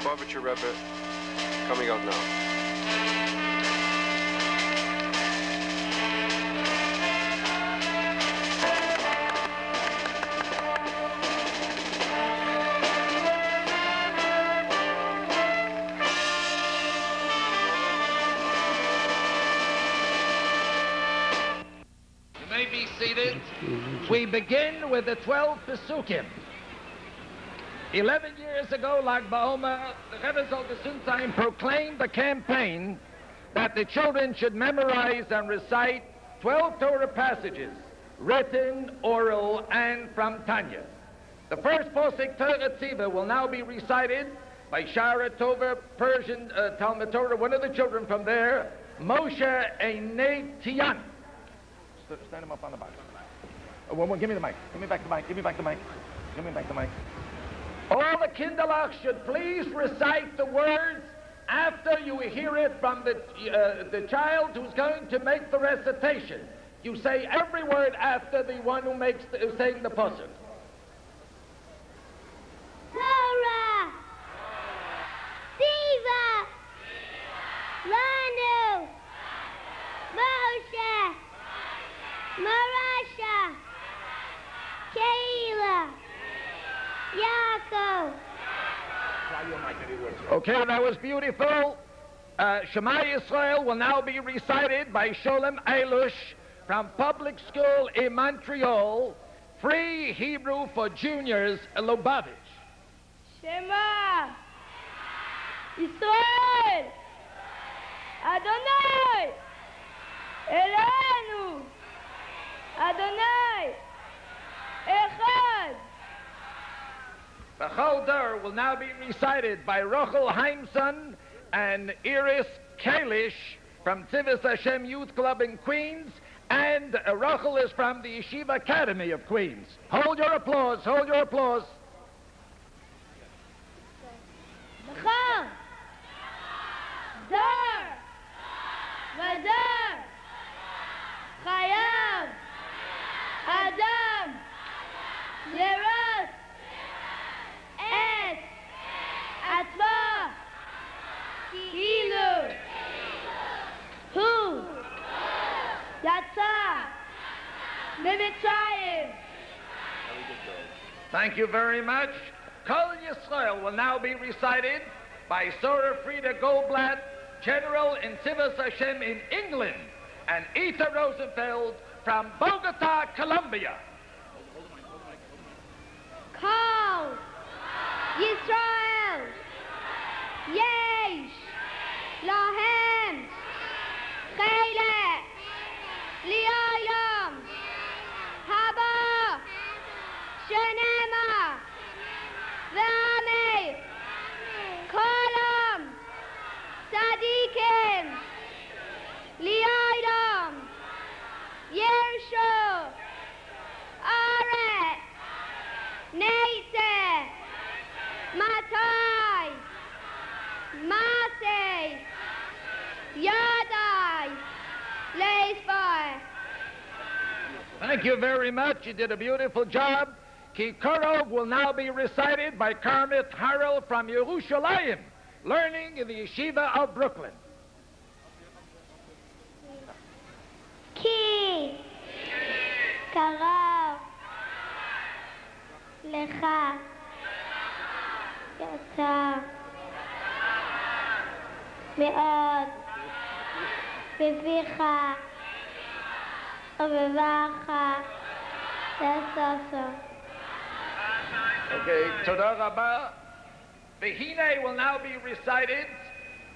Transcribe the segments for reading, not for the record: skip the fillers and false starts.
Meliובאוויטש Rebbe coming out now. You may be seated. We begin with the 12 Pesukim. 11 years ago, like بعומر, the Rebbe Zolgesundheim proclaimed the campaign that the children should memorize and recite 12 Torah passages, written, oral, and from Tanya. The first Posik Torah Tziva will now be recited by Shara Tova, Persian Talmud Torah, one of the children from there, Moshe Einei Tiyan. Stand him up on the box. Give me the mic. Give me back the mic. Give me back the mic. Give me back the mic. All the kinderlach should please recite the words after you hear it from the child who's going to make the recitation. You say every word after the one who's saying the pasuk. Torah, Siva, Lanu, Moshe, Marasha, Kayla, Yaakov. Okay, that was beautiful. Shema Yisrael will now be recited by Sholem Eilush from public school in Montreal, free Hebrew for juniors, Lubavitch. Shema Yisrael Adonai Elenu Adonai Echad. The Cholder will now be recited by Rochel Heimson and Iris Kalish from Tzivos Hashem Youth Club in Queens, and Rochel is from the Yeshiva Academy of Queens. Hold your applause, hold your applause. B'chol Dor V'dor Chayav Adam Leros Et Atma Kilu Hu Yatsa Mitzrayim. Thank you very much. Kol Yisrael will now be recited by Sora Frida Goldblatt, General in Tzivos Hashem in England, and Etha Rosenfeld from Bogota, Colombia. Kol Yisrael Yesh Lahem Chelek Li'olam Haba Shenema V'amei Kolam Tzadikim Li'olam Yershu Aret Neiteh Matai Masei Yadai Leisvar. Thank you very much. You did a beautiful job. Kikorov will now be recited by Karmit Harel from Yerushalayim, learning in the Yeshiva of Brooklyn. Ki Karav Lecha Yata Me'od Bevicha Obevacha Tesoso. Okay, Toda Rabba. Vehine will now be recited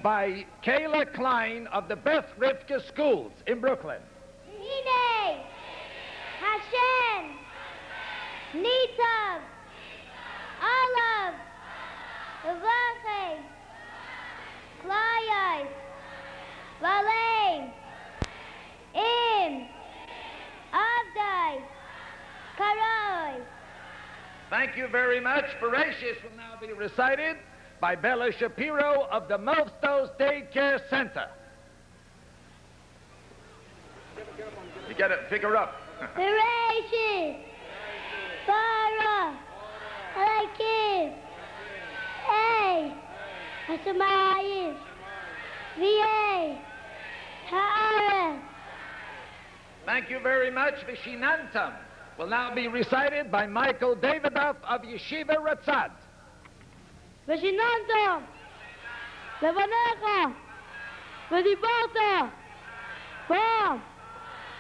by Kayla Klein of the Beth Rivka Schools in Brooklyn. Hine Hashem Nitav Olav Vavachei Klayai Valei Im Avdai Karoi. Thank you very much. Bereshis will now be recited by Bella Shapiro of the Milstos Daycare Center. You get it, pick her up. Bereshis Bara Alakim Hey השמיים, ויהי הארץ. Thank you very much. Vishinantam will now be recited by Michael Davidoff of Yeshiva Ratzad. ושיננתם לבניך ודיברת פעם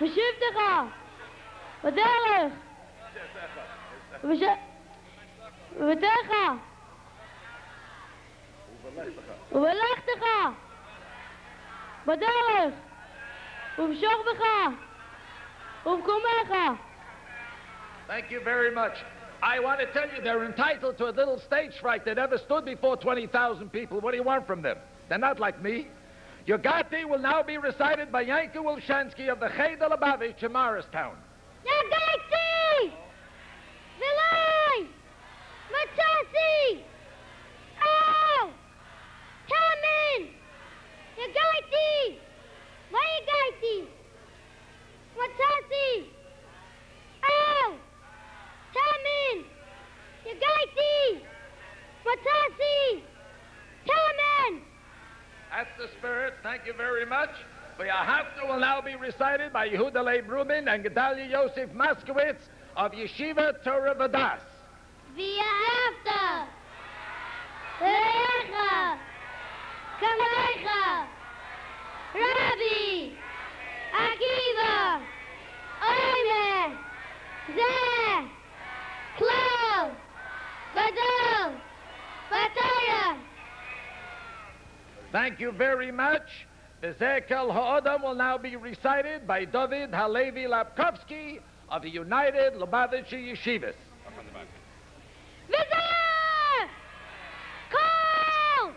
בשבתך בדרך ובביתך ובלכתך בדרך ובשוכבך ובקומך. Thank you very much. I want to tell you they're entitled to a little stage fright. They never stood before 20,000 people. What do you want from them? They're not like me. Yogati will now be recited by Yanko Wilshansky of the Cheder Lubavitch in Morristown. Yogati! Vilay! Matasi! Oh! Come in! Yogati! Vayagati! Matasi! Oh! Come in! Yogati! Matasi! Come in! That's the spirit. Thank you very much. V'yahavta will now be recited by Yehuda Leib Rubin and Gedalia Yosef Moskowitz of Yeshiva Torah Vadas. V'yahavta Lecha Kamecha Rabbi Akiva Omer Zeh Klal Gadol Batara. Thank you very much. The Zekel Ha'odam will now be recited by David Halevi Lapkovsky of the United Lubavitch Yeshivas. V'zeh Kol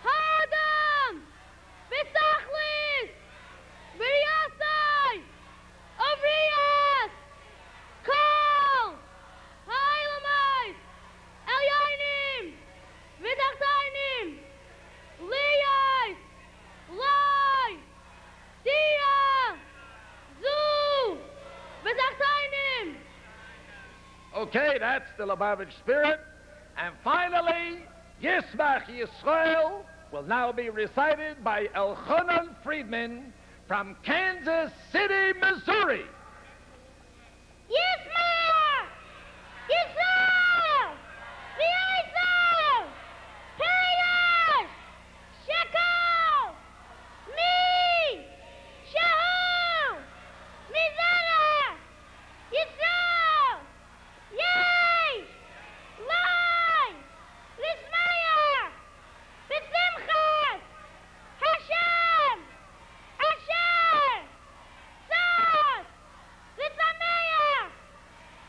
Ha'odam V'sachlis V'riyasai Ovriyas Kol Ha'ilamais Elyonim V'dachtainim Liyai Lai Dia Zu V'dachtainim. Okay, that's the Lubavitch spirit. And finally, Yismach Yisrael will now be recited by Elchanan Friedman from Kansas City, Missouri. Yismach Yisrael V'yisrael Perish Shekel Mi Shehu Mizarah Yisrael Yay Lai Lismaya B'simchas Hashem Asher Sas V'sameach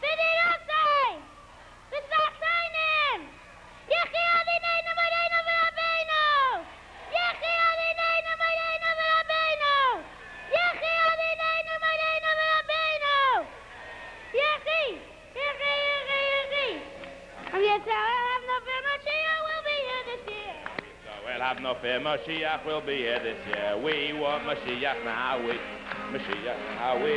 V'dirasai V'sachtainim Yechi Alineinu Moreinu V'Rabbeinu Yechi Alineinu Moreinu V'Rabbeinu Yechi Alineinu Moreinu V'Rabbeinu Yechi And yes, I'll have no fear Mashiach will be here this year. So we'll have no fear, Mashiach will be here this year. We want Mashiach now, Mashiach now, we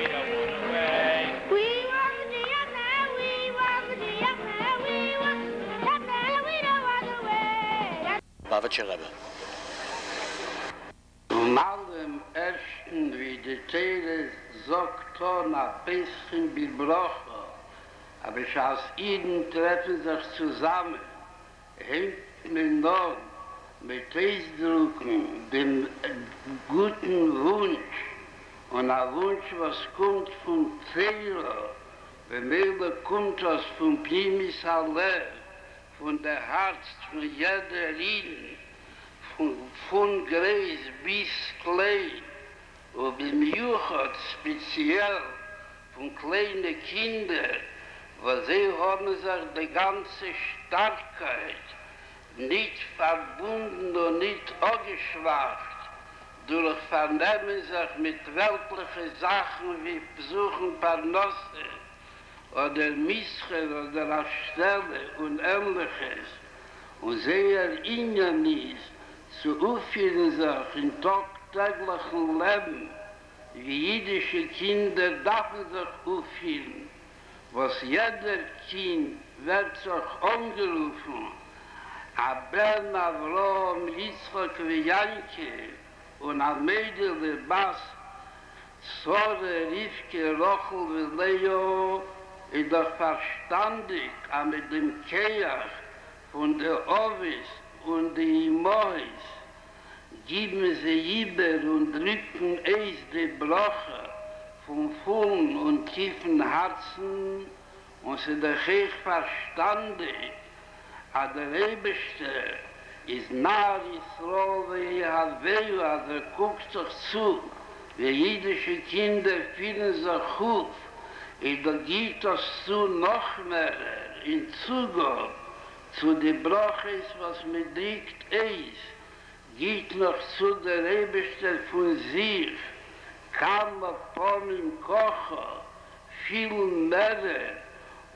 don't want to wait. We want Mashiach now, we want Mashiach now, we want Mashiach now, we don't want to wait. Lubavitcher Rebbe. Mal im ersten, wie die Tere sagt, na bisschen Bilbrocha, aber als Iden treffen sich zusammen, hängt man noch mit Ausdrücken dem guten Wunsch und ein Wunsch, was kommt von Fehler, wenn mir kommt was von Primis Halle, von der Herz, von jeder Iden, von Gräß bis Klein, und im Juchat speziell von kleinen Kindern, weil sie haben sich die ganze Starkheit nicht verbunden und nicht angeschwacht, durch Vernehmen sich mit weltlichen Sachen wie Besuchen Parnasse oder Mischer oder Stelle und Ähnliches. Und sie erinnern ist, zu aufführen sich im tagtäglichen Leben, wie jüdische Kinder dürfen sich aufführen, was jeder Kind wird sich angerufen, Abel Avrom, Yitzchak und Yanke und ein Mädel der Bas, Sore, Rivke, Rochel und Leo, ist doch verstandig, aber mit dem Keach von der Ovis und der Imois geben sie über und drücken eis die Broche von vollen und tiefen Herzen und sie doch echt verstandig, aber der Rebeste ist nahe Israel, wie Haveu, also guckt sich zu, wie jüdische Kinder fühlen sich gut, und da geht das zu noch mehr in Zugang zu den Broches, was mit liegt ist, geht noch zu der Rebeste von sich, kam auf im Kocher, viel mehr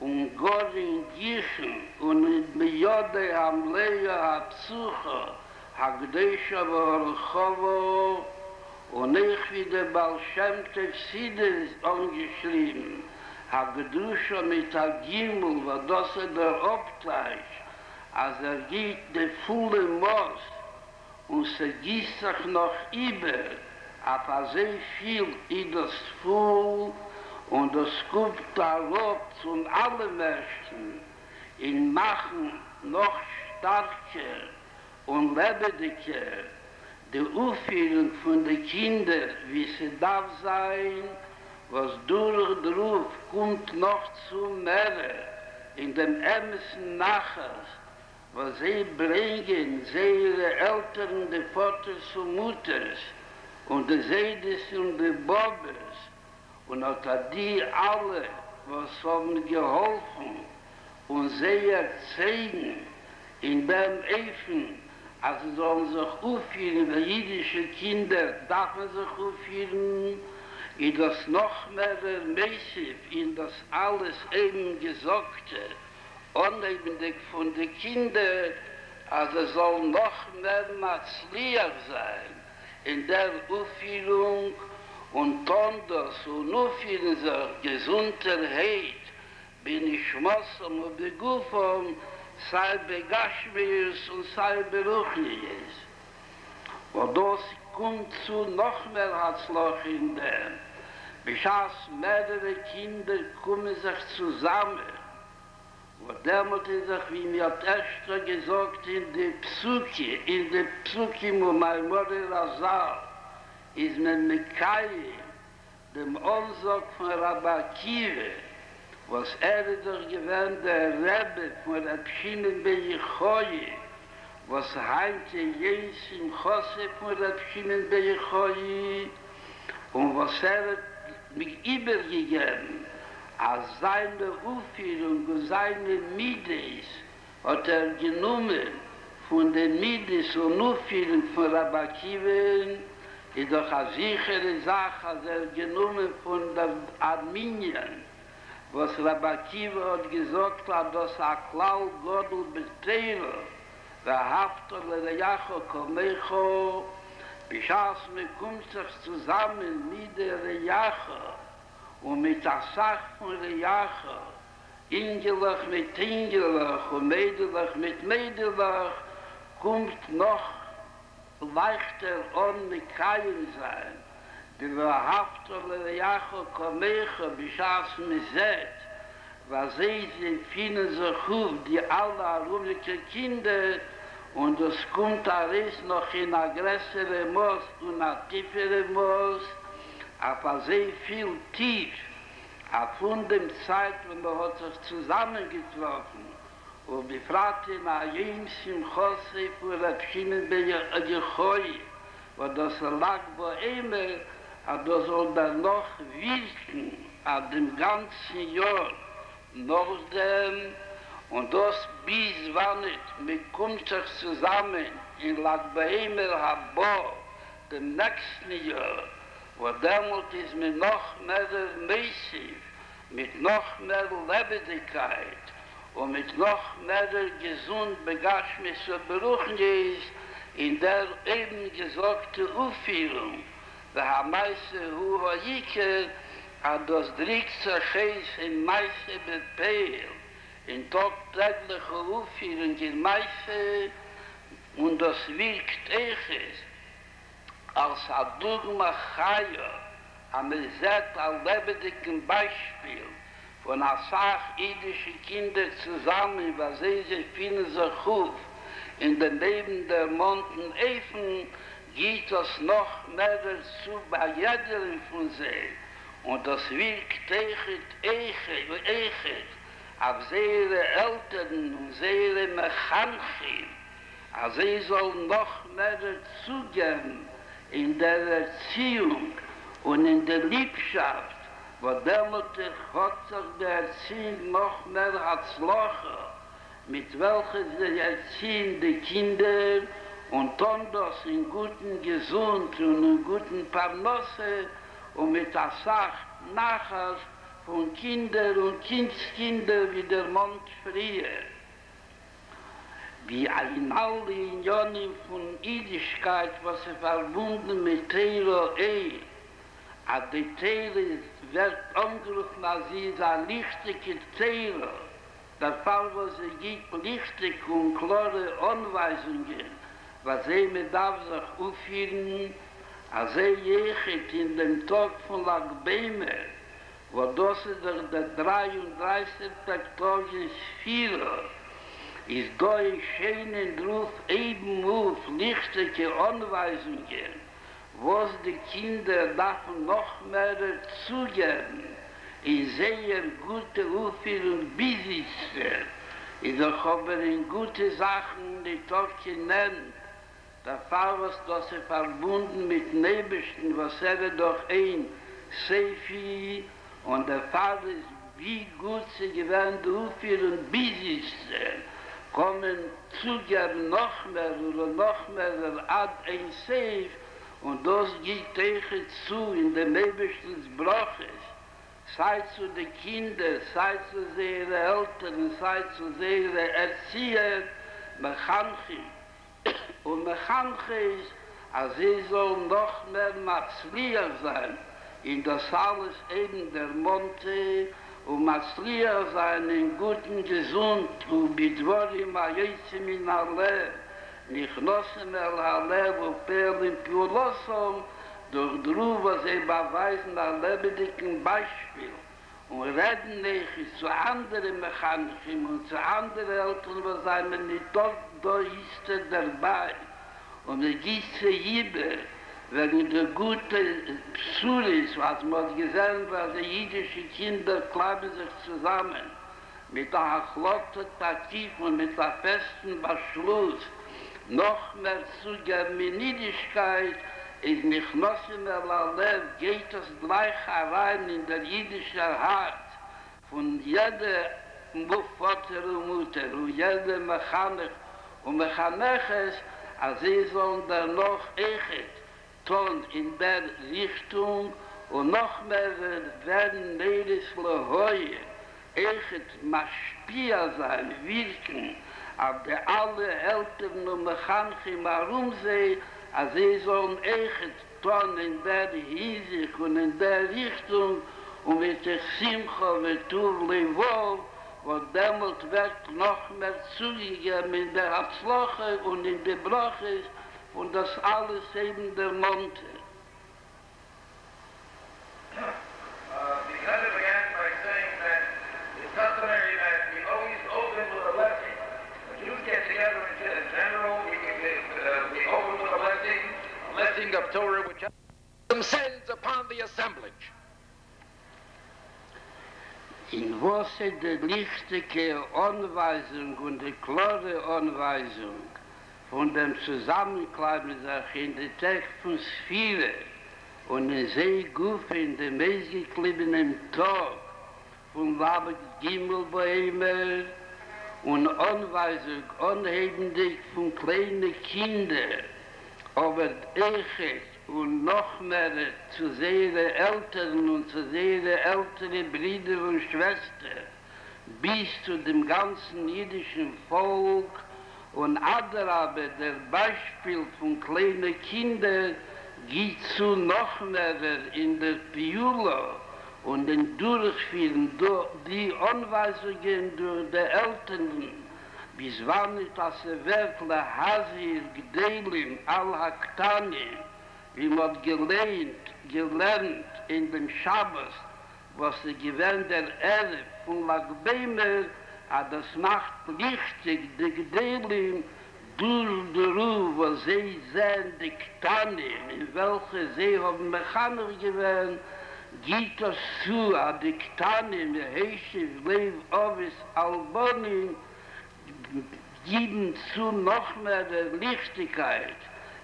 und gar in Gischen und in Mejode am Leia Absucher, Hagdesha Vorchowo und ich wie der Baal Shem Tev Sider angeschrieben, Hagdusha mit der Gimel, wo das der Obteich, als geht der volle Moos und sie gießt sich noch über, aber sehr viel in das Fuhl und das kommt darauf zu allen Menschen, ihn machen noch stärker und lebendiger die Aufführung von den Kindern, wie sie darf sein, was durch den Ruf kommt noch zu mehr in dem Ämsten Nachers, was sie bringen, sie ihre Eltern, die Vaters und Mutters, und die Seides und die Bobbes, und auch die alle, was haben geholfen, und sie erzählen, in dem Efen, als sie sollen sich aufführen, die jüdische Kinder darf man sich aufführen, in das noch mehr mäßig, in das alles eben Gesagte, unheimlich von den Kindern, also soll noch mehr Matzliach sein, in der Aufführung und dann das und aufführen sich Gesundheit, bin ich Schmossam und Begufam, sei Begashmius und sei Beruchnius. Und das kommt zu noch mehr Herzloch in dem. Beschaß mehrere Kinder kommen sich zusammen. Und damit ist auch, wie mir hat erst gesagt, in der Psuki, wo mein Morde Razal, ist mit Mekayim, dem Ansag von Rabbi Akiva, was doch gewähnt, der Rebbe von der Pschimen Beyechoye, was heimte Jens im Chosse von der Pschimen Beyechoye, und was hat mich übergegeben, als seine Aufführung und seine Mides hat genommen von den Mides und Aufführung von Rabbi Akiva, ist doch eine sichere Sache, als genommen von der Arminien, was Rabbi Akiva hat gesagt, dass Klau Godel Beteiro, der Haftor der Jacho Komecho, Bishas me kommt sich zusammen mit der Rejache und mit der Sach von Rejache, Ingelach mit Ingelach und Medelach mit Medelach, kommt noch leichter an mit Kain sein. Der Haftor der Rejache Komecho, Bishas me Zet, was sie finden sich auf, die alle arubliche Kinder, und es kommt alles noch in eine größere Moos und eine tiefere Moos, aber sehr viel tief, von der Zeit, wenn man hat sich zusammengetroffen und befragt in Ayim Simchose für die Pschimen Beyechoye, wo das lag bei immer, aber das soll dann noch wirken, an dem ganzen Jahr, noch dem, und das bis wann nicht, mit kommt sich zusammen in Lag-Beheimer Habo, dem nächsten Jahr, wo damals ist mit noch mehr Mäßig, mit noch mehr Lebendigkeit und mit noch mehr gesund Begashmis und Beruchnis in der eben gesagte Aufführung, der Meise Huhajike hat das dritte Cheis in Meise Bepeil, in tagtägliche Aufführung in Meife, und das wirkt echt als ein Dogma Chaya, am Reset ein lebendiges Beispiel von einer Sache jüdische Kinder zusammen, was sie finden sich auf. In den Leben der Monden Efen geht es noch mehr zu bei jedem von sie. Und das wirkt echt auf ihre Eltern und ihre Mechanchen. Also sie sollen noch mehr zugeben in der Erziehung und in der Liebschaft, wo damit hat sich die Erziehung noch mehr als Locher, mit welcher sie erziehen die Kinder und tun das in guten Gesund und in guten Parnasse und mit der Sache nachher von Kindern und Kindskinder wie der Mond früher. Wie in alle Unionen von Jüdischkeit, was sie verbunden mit Teilo aber die Teilo wird angerufen, als sie ist ein lichtiger Teilo. Der Fall, wo sie gibt lichtig und klare Anweisungen, was sie mit darf sich aufführen, als sie jechert in dem Tag von Bahomer, wo das ist der 33. Tag ist Vierer, ist da ein schöner Ruf eben auf lichtige Anweisungen, was die Kinder davon noch mehr zugeben, in sehr gute Aufführung besitzen, ist auch aber in gute Sachen die Tolke nennt. Der Fall, was das ist verbunden mit Nebelsten, was doch ein Seifi, und der Fall ist, wie gut sie gewähnt Aufführung besitzen, kommen zugeben noch mehr oder noch mehr ad ein Seif, und das geht tegen zu in dem Nebelstens Braches. Sei zu den Kindern, sei zu ihren Eltern, sei zu ihren Erziehern, Mechanchim. Und Mechanchim ist, als sie sollen noch mehr Matzliach sein, in das alles eben der Monte, und Matzliach sein in guten Gesund, und Bidworim Ayetzim in Aleh, nicht Nossem El Aleh, wo Perlim Piulossom, durch darüber, sie beweisen ein lebendiges Beispiel und reden nicht zu anderen Mechaniken und zu anderen Eltern, wo sie nicht dort, da ist er dabei. Und es gibt sie hier, wenn der gute Psul ist, was man gesehen hat, die jüdischen Kinder klammen sich zusammen, mit der Achlotte Tativ und mit der festen Beschluss, noch mehr zugeben in Jüdischkeit, ist nicht Nossem El Aleh, geht es gleich herein in der jüdischen Hart von jeder Vater und Mutter und jeder Mechanech und Mechaneches, als sie sollen dann noch echt tun in der Richtung und noch mehr werden Neres Lehoye echt Maschpia sein, wirken, aber alle Eltern und Mechanchim herumsehen, als sie sollen echt tun in der Hinsicht und in der Richtung und mit der Simcha und Tuv Levov, wo demult wird noch mehr zugegeben in der Hatzloche und in der Brache und das alles eben der Monte. Because it began by saying that it's customary that we always open with a blessing. When Jews get together in general, we open with a blessing of Torah, which descends upon the assemblage. In was die lichtige Anweisung und die klare Anweisung von dem Zusammenkleiden in der Tag von Sphäre und in Seeguf in dem meistgeklebenen Tag von Labek Gimel Bahomer und Anweisung anhebendig von kleinen Kindern, aber echt und noch mehr zu ihren Eltern und zu ihren älteren Brüder und Schwestern, bis zu dem ganzen jüdischen Volk und Adrabe, der Beispiel von kleinen Kindern, geht zu noch mehr in der Piula und den Durchführen die Anweisungen durch die Eltern, bis wann nicht das Werkle Hasir Gdelim al-Haktani, wie man gelernt in dem Schabbos, was sie gewähnt der Erde von Lagbeimer, das macht wichtig, die Gdelim, durch die Ruhe, wo sie sehen, die Ktanim, in welche sie haben Mechaner gewähnt, geht das zu, die Ktanim, die Heische, Leib, Ovis, Albonim, geben zu noch mehr der Lichtigkeit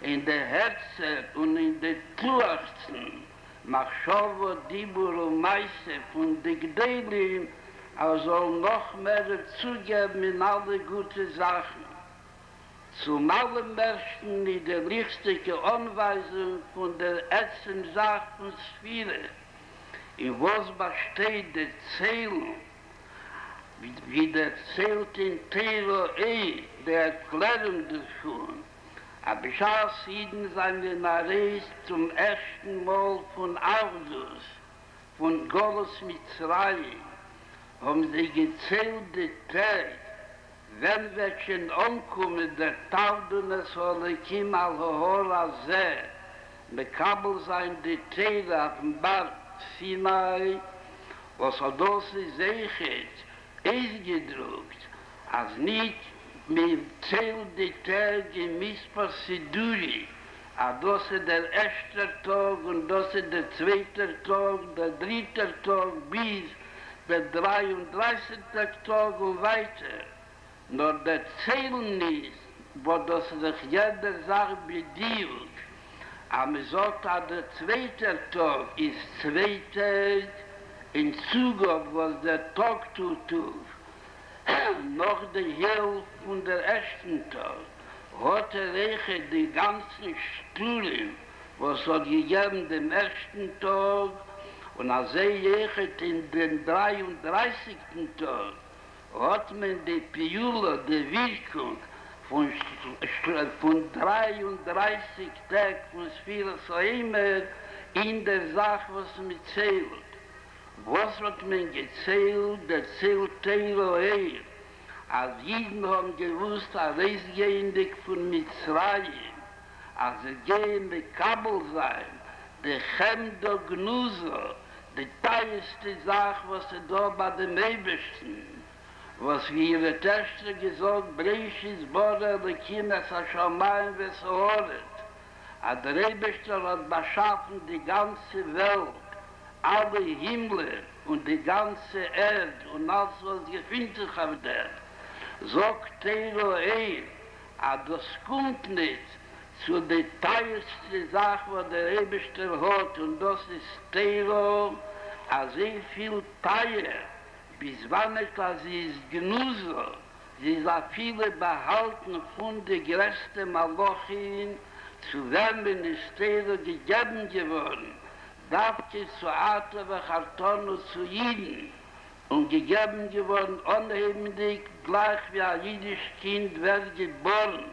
in der Herzen und in der Tuachzen, Machshovo, Dibur und Meise von den Gdelim, also noch mehr zugeben in alle gute Sachen. Zum allen Menschen in der lichtige Anweisung von der ersten Sache von Sphäre, in was besteht der Zählung, wie der zählt in Tero der Erklärung davon. Aber als Jeden seine Nareis zum ersten Mal von Ardus, von Golos Mitzrayim, haben sie gezählt die Tag, wenn wir schon ankommen, der Tardunes Olekim al-Hohora Zeh, bekabel sein die Tere auf dem Berg Sinai, was hat das Seichet, ist gedruckt, als nicht mit zählt die Tage Mispar Siduri, aber das ist der erste Tag und das ist der zweite Tag, der dritte Tag bis der 33. Tag und weiter. Nur der Zählen ist, wo das sich jeder sagt bedient, aber man sagt, dass der zweite Tag ist zweiter, in Zugang, was der Tag tut, noch die Hälfte von der ersten Tag, hat Reiche die ganzen Stühlen, was hat gegeben dem ersten Tag, und als Reiche in den 33. Tag, hat man die Piula, die Wirkung von 33 Tagen von Sphiras Oimer in der Sache, was man zählt. Was hat man gezählt? Der zählt Teiro Eir. Als Jeden haben gewusst, als gehendig von Mitzrayim, als gehen mit Kabel sein, der Chemdo Gnuzo, die teuerste Sache, was da bei dem Ebersten, was wie ihre Töchter gesagt, Breishis Bore, Lekinas Hashamayim, Vesohoret. Der Eberster hat beschaffen die ganze Welt, alle Himmel und die ganze Erde und alles, was gefühlt sich auf der. Sagt Teiro das kommt nicht zu der teuersten Sache, was der Eberster hat, und das ist Teiro, sehr viel teuer, bis wann sie ist Gnuzo, sie ist auch viele behalten von der größten Malochin, zu wem ist Teiro gegeben geworden. Davke zu Ata Vacharton und zu Jiden und gegeben geworden, unheimlich, gleich wie ein jüdisch Kind wird geboren.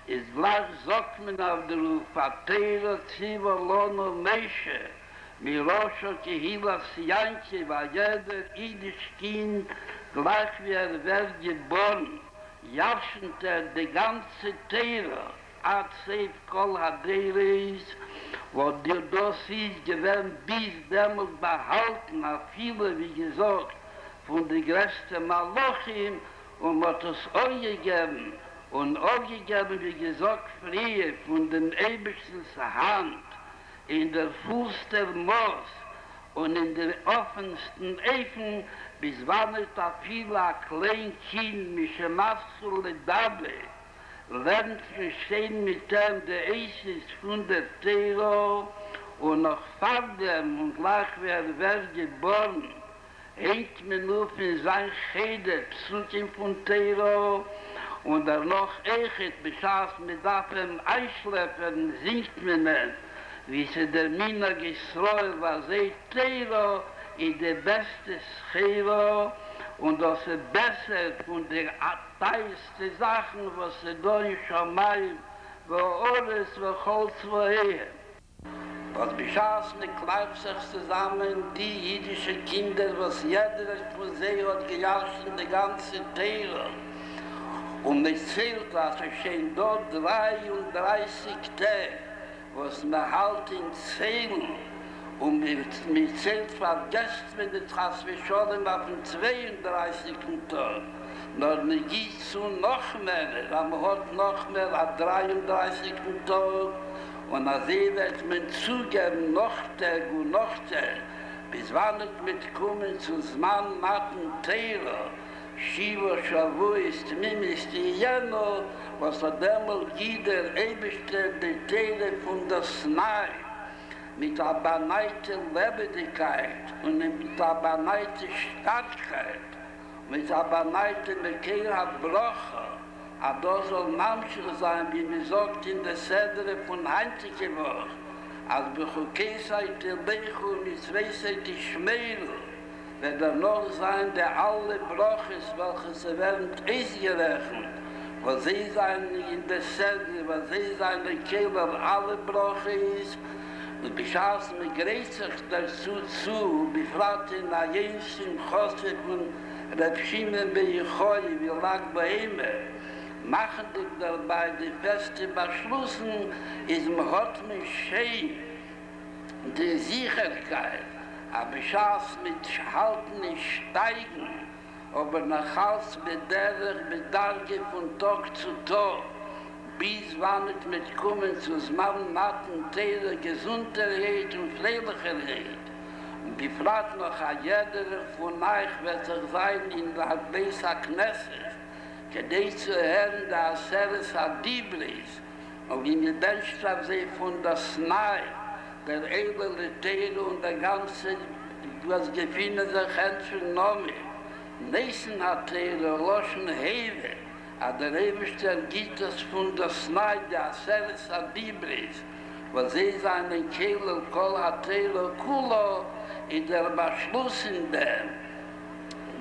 Es gleich sagt man auf der Ruf, Patero, Zivolon und Meshe, Mirosho, Kehila, Sianche, weil jeder jüdisch Kind, gleich wie wird geboren, jaschend die ganze Teiro, Seif Kol Haderes, wo dir das ist gewähnt, bis demut behalten, auf viele, wie gesagt, von den größten Malochim, und hat es auch gegeben, und auch gegeben, wie gesagt, früher, von den Ebersten Hand, in der Fuß der Moos, und in der offensten Efen, bis wann es da viele klein Kind, mich Masul Dabe, lernt man stehen mit dem, der Eises von der Tero, und noch vor dem, und gleich wird geboren, hängt man nur in sein Cheder, Psukim von Tero, und noch echt, beschaß mit dem Einschleppen, singt man es, wie sie der Mina Gisroel war, sei Tero, in der beste Schero, und das ist besser von den teuersten Sachen, was sie da in Schamayim, wo alles, wo Holz, wo Ehe. Was beschaßen kleibt sich zusammen die jüdische Kinder, was jeder Museum hat gejarscht in der ganzen Teile. Und es zählt, dass es schon dort 33 Tage, was man halt in Zählen, und mir zählt vergesst, wenn die Transmissionen auf dem 32. Tag. Nur mir geht zu noch mehr, man hat noch mehr am 33. Tag, und als wird man zugeben, noch Tag und noch Tag, bis wann es mitkommen zu Zman, Matten, Teile, Shiva, Shavuos, Mimis, Jeno, was hat einmal jeder ebestellte Teile von der Snai, mit der beneiten Lebendigkeit und mit der beneiten Starkheit, mit der beneiten Bekehr Broche, aber da soll mancher sein, wie man sagt in der Sedere von heutige Woche, als Bechukesheit der Bechu und Mitzweisheit die Schmeru, wird er noch sein, der alle Broches, welche sie werden ausgerechnet, was sie sein in der Sedere, was sie sein in der Kehle, alle Broches, und beschaß mit Gräßig dazu zu, befragt in der Jenschen Chosef und Reb Shimon Beichoi, wie lag Baheme, machen dich dabei die feste Beschlüssen, ist mir hat mich schön, die Sicherheit, aber beschaß mit Halten nicht steigen, aber nach Hals bedarge von Tag zu Tag, bis wann es mitkommen zu Zman, Matten, Teile, Gesundheit und Freilichkeit. Und befragt noch jeder von euch, wird sich sein in der Beisa Knesset, gedei zu hören, der Aseres Adibris, und wie mir Benstraff sie von der Snai, der edle Teile und der ganze, was gefunden sich entgenommen, Nesen hat Teile, loschen Hewe, aber der Ewigste gibt es von der Snai, der Aseres Adibris, was sie seinen Kehle, Kol hat Teile, Kulo, in der Beschluss in dem,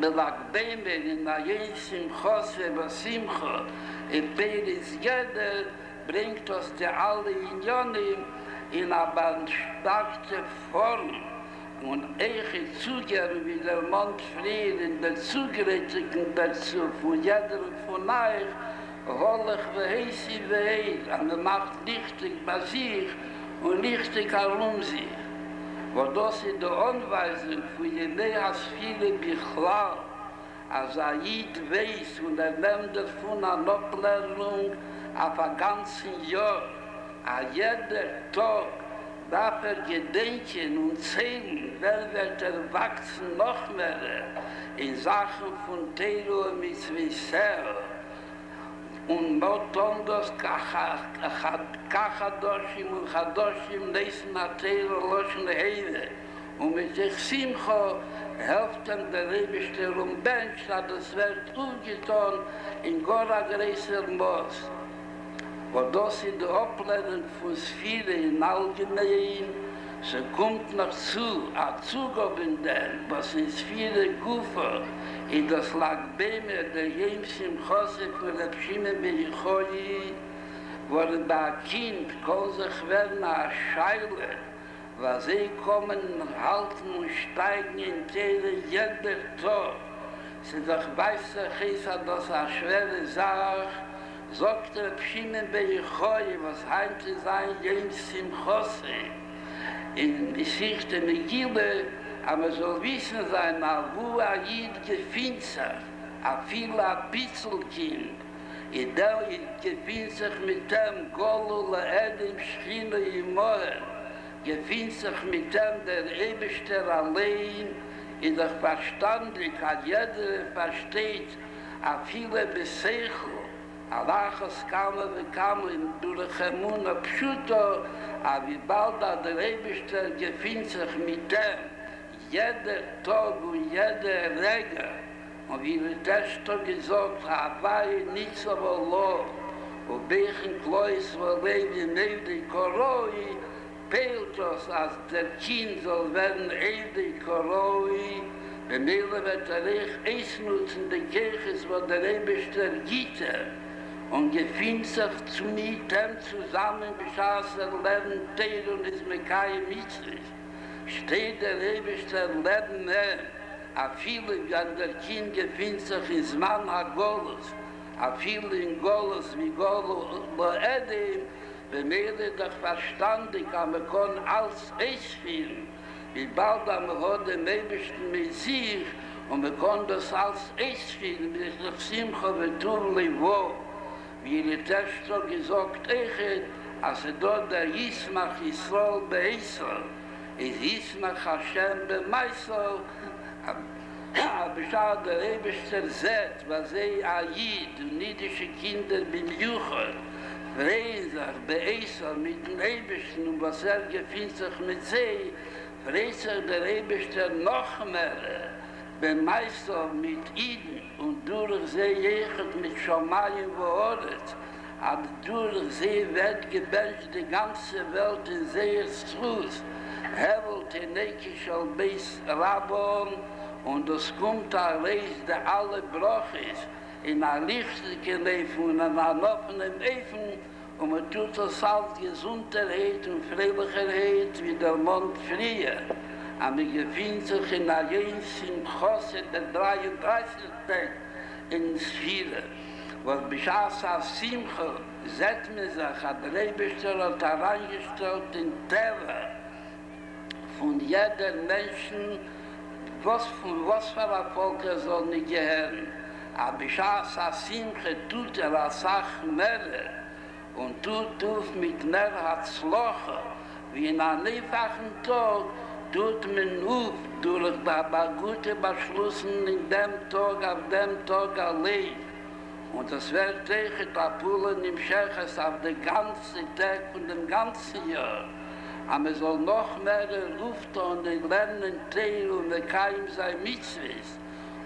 belag Beimer in der Jensim Chosre, Basimcha, in Peris Geder, bringt uns die alle Unionen in eine starke Form und eiche Zugeben wie der Mond Frieden, in der Zugerätigen dazu, von jeder und von euch, hollig verheißi verheir, und er macht lichtig bei sich und lichtig herum sich. Wo das in der Anweisung für jene als viele Bichlal, als Jid weiß und nimmt davon eine Ablehnung auf ein ganzes Jahr, an jeder Tag darf gedenken und zählen, wer wird wachsen noch mehr in Sachen von Telo und Mitzvah. Und not anders Kachadoshim und Chadoshim lesen Atero loschen Heide. Und mit sich Simcha helft ihm der Rebischte Rumbench, dass es wird umgetan in Gora Gräser Moos. Wo das in der Ablehnung von Sphäre in allgemein, so kommt noch zu, a Zugaben denn, was in Sphäre Gufa, in das lag Beimer der Jemsim Chosef und der Pschime Beichoi, wo bei Kind kann sich werden a Scheile, weil sie kommen, halten und steigen in Teile jeder Tag. Sie doch weiß sich, dass a schwere Sache, sagt der Pschime Beichoi, was heimte sein Jemsim Chosef. In Geschichte Megille, aber soll wissen sein, wo Jid gefühlt sich, viel ein Pitzelkind, in der gefühlt sich mit dem Golul, Edem, Schchine, Imoren, gefühlt sich mit dem der Ewigste allein, in der Verstandlichkeit, jeder versteht, viele Besechel, Alachas kam durch Emuna Pschuto, aber wie bald der Ewigste gefühlt sich mit dem, jeder Tag und jeder Rege, und wie wir das Tag gesagt haben, Hawaii nicht so wohl, und welchen Klois wohl leben neben der Koroi, peilt uns, als der Kind soll werden ewig Koroi, Bemele wird reich ausnutzen, die Kirche, wo der Ewigste Gitter, und gefindt sich zu mir dem zusammen, beschaß Leben, Teil und ist mir keine Mitzvah. Steht der Ewigste Leben mehr, a viele, wie an der Kind gefindt sich in Zman ha-Golos, a viele in Golos, wie Golos, lo-Edim, wenn doch verstandig, aber kann alles eisfielen, wie bald am Hode Mebischten mit sich, und wir können das als eisfielen, wie ich auf Simcha beturli wo, wie die Tester gesagt, als dort der Yismach Yisrael be'Israel, ist Yismach Hashem be'Meisrael, aber schau, der Rebischter seht, was Ayid und niedische Kinder beim Juchel, freuen sich be'Israel mit dem Rebischten und was gefindt sich mit sie, freut sich der Rebischter noch mehr, beim Meister mit Iden und durch sie jechet mit Schamayim Wohoret, aber durch sie wird gebencht die ganze Welt in Seers Truth, Hevelt in Nekisch al-Beis Rabon, und es kommt ein Reis, der alle Bruch ist, in ein lichtlichen Leben und in einem offenen Leben, und man tut das als Gesundheit und Freilichkeit wie der Mond früher. Aber ich gefindt sich in Ajens im Chosse der 33. Tag in Sphire. Was beschaß als Simcha, setzt man sich, hat der Rebischter und herangestellt in Terra von jeder Menschen, was für ein Volk soll nicht gehören. Aber beschaß als Simcha tut als Sache mehr und tut mit mehr Hatzloche, wie in einem einfachen Tag, tut man auf durch gute Beschlüssen in dem Tag, auf dem Tag allein. Und das wird tegen Tapulen im Scheches auf den ganzen Tag und dem ganzen Jahr. Aber es soll noch mehr rufen und lernen, Teil und Keim sein Mitzvahs.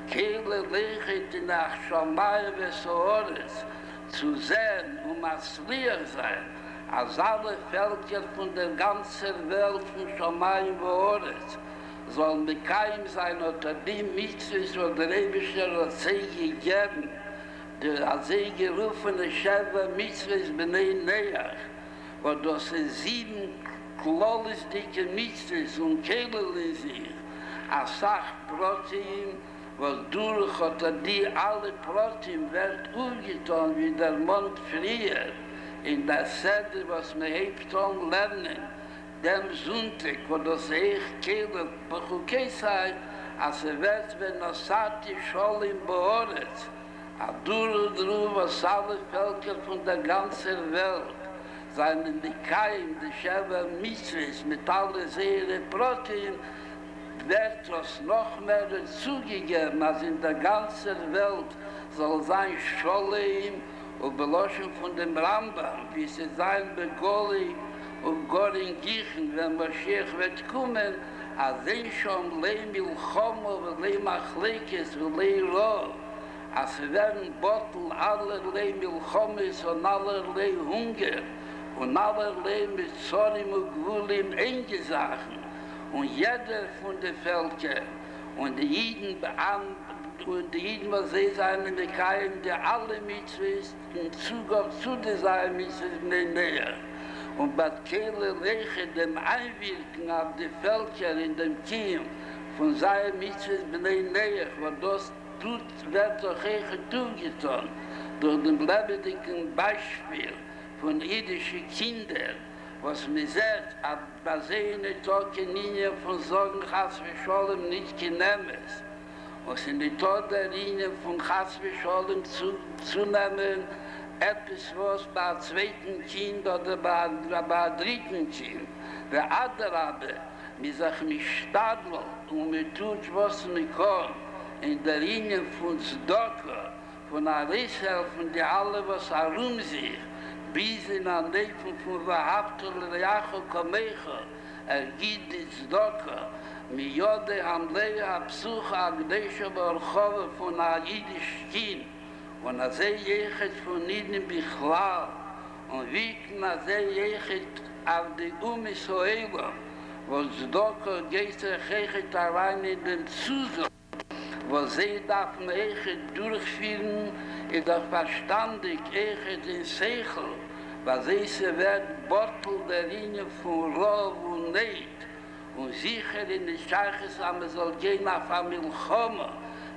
Kehle lechet in der Schamai Vesoores zu sehen und Masliach sein, als alle Völker von der ganzen Welt von Schamayim Wohoret sollen bekeim sein unter die Mitzvahs, wo der Rebischer hat sie gegeben, der hat sie gerufene Sheva Mitzvahs Bnei Neach, wo das 7 klollisdicke Mitzvahs und Kehlel in sich, als Sachprotein, was durch hat die alle Protein wird umgetan wie der Mond früher, in der Sede, was wir hebton lernen, dem Sonntag, wo das Kehle Bechukei sei, als wird, wenn Asati Schol im Behoret, Adur, was alle Völker von der ganzen Welt, seinen Dikaim, die Sheva Mitzvahs, mit allen Seele Protein, wird das noch mehr zugegeben, als in der ganzen Welt soll sein Scholem und Beloschen von dem Rambam, wie sie sein Begoli und Gorin Gichen, wenn Mashiach wird kommen, als sie schon Leimil Chomo und Leimachlekes und Leiro, als sie werden Bottel allerlei Milchomes und allerlei Hunger und allerlei mit Zorim und Gwulim eingesachen. Und jeder von den Völkern und die Jiden, was sie sein, die alle Mitzvahs in Zugang zu dieser Mitzvahs näher. Und bei Kehle Reche dem Einwirken auf die Völker in dem Kiem von seiner Mitzvahs näher, weil das wird doch zugetan durch den lebendigen Beispiel von jüdischen Kindern, was mir sagt, ab Basene Tokeninien von Sorgen Chas V'Sholem nicht genehmes. Was in die Todelinien von Chas V'Sholem zunehmen, etwas was bei zweiten Kind oder bei dritten Kind. Der Adarabe, mir sagt, mich stadelt und mir tut, was mir kann, in der Linie von Zdoka, von Arishelfen, die alle was herum sich, bis in ein Leben von Wahabtel Reacho Kamecha, gibt die Zdoka, mi Jode Hamleya Psucha Agdesha Barchove von a Jiddisch Kind, und a se jechet von ihnen Bichlal, und wieken a se jechet auf die Israeler, wo Zdoka geht jechet allein in den Zusatz, wo sie darf man echt durchführen ist doch verstandig, den Seichel, was es wird Bottel der Linie von Rov und Neid, und sicher in die Scheiches, aber soll gehen auf eine Milchome,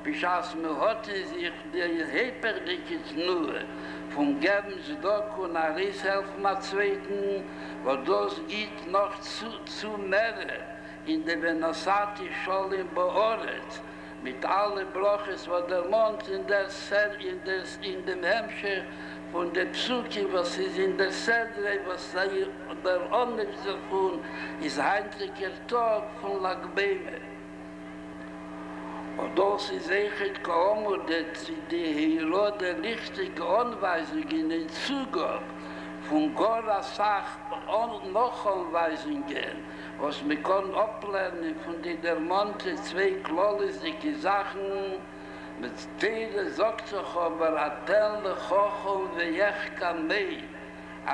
bis als mir heute sich der Heperdicke nur von Gebensdock und Arishelfen am Zweiten, wo das geht noch zu mehr in der Benassati Scholle beordet, mit allen Broches, wo der Mond in dem Hemmscher von der Psyche, was ist in der Sedre, was sei der Onyx davon, ist heimlicher Tag von Lagbeme. Und das ist echt kaum, dass die Hero der richtige Anweisung in den Zugang von Gora Sach und noch Anweisungen, was wir können ablernen von der Monte zwei klollisige Sachen, mit Teile sagt sich aber, Atelle, Chochon, Vejechka, Mei,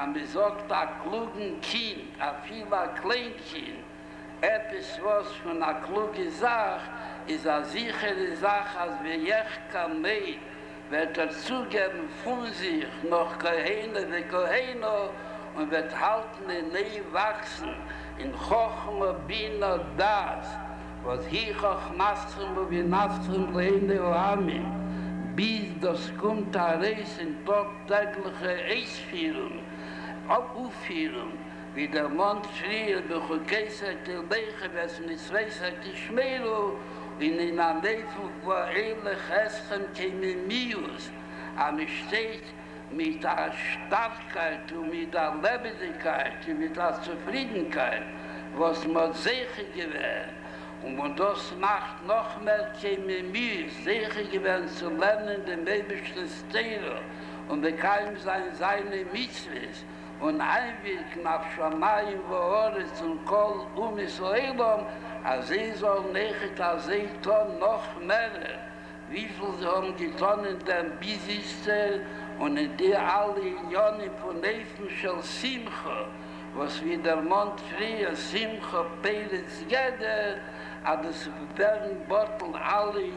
und wir sagt, a klugen Kind, a vieler Kleinkind, etwas was von a kluge Sache, ist a sichere Sache, als Vejechka, Mei, wird zugeben von sich noch Kohene wie Koheno und wird halten in Nähe wachsen, in Chochma, Bina, Das, was hier auch Mastrum und wie Nastrum Leine Oami, bis das kommt a Reis in tagtägliche Eisführung, Aufführung, wie der Mond schrie, bechukeisert die Leiche, was nicht weiß, die Schmelo, in einer Leben, wo ehrlich Eschen käme Mius, aber steht mit der Starkheit und mit der Lebendigkeit und mit der Zufriedenheit, was man sicher gewährt. Und wenn das macht noch mehr käme Mius, sicher gewährt zu lernen, den Babischen Stero und bekam seine Mitzvahs und einwirken auf Schamayim, Wohores und Kol, Israelom, als sie soll nicht, als sie tun noch mehr, wie viel sie haben getan in dem Bisiste und in der alle Unionen von Neffen shel Simcha, was wie der Mond früher Simcha Peretz jeder, aber das werden Bottel alle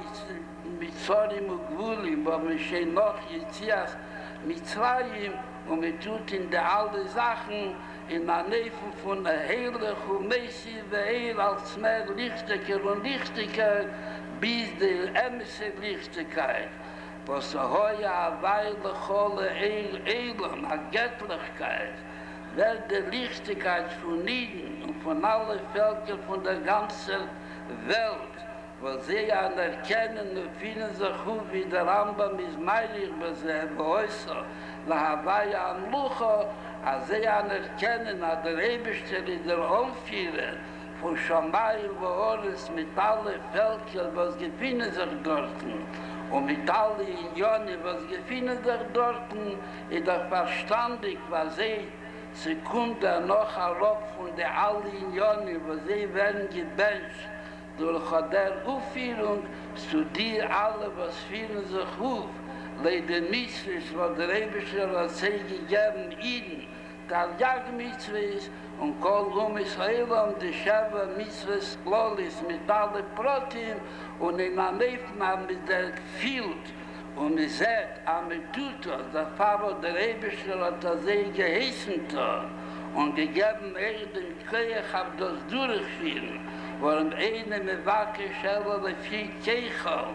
mit Zorim und Gvulim, wo man schon noch Jetzias mit Zweiim und man tut in der alle Sachen in der Nähe von der Heilig und Messi, weil als mehr Lichtiger und Lichtiger bis der Ämse Lichtigkeit, was heuer eine Weile Cholle Elam, eine Göttlichkeit, wird die Lichtigkeit von Nieden und von allen Völkern von der ganzen Welt, wo sie anerkennen und finden sich gut, wie der Rambam ist meilig, was er beäußert, la Hawaii an Lucha, als sie anerkennen, dass der Eberstelle der Umführer von Schamayim Wohores mit allen Völkern, was gefunden sich dort, und mit allen Unionen, was gefunden sich dort, ist doch verstandig, was sie kommt noch herab von der allen Unionen, was sie werden gebencht, durch der Aufführung zu dir alle, was fühlen sich auf, Leide Mitzvahs, wo der Eberster hat sie gegeben, Iden, Taljag Mitzvahs und Kol Israelam, die Sheva Mitzvahs Klolis mit allen Protein und in der Neffen haben wir der gefühlt und wir sehen, am Tutor, der Pfarrer der Eberster hat sie geheißen und gegeben, den König hat das durchführen, worum eine Mewake Schelle viel Keichel,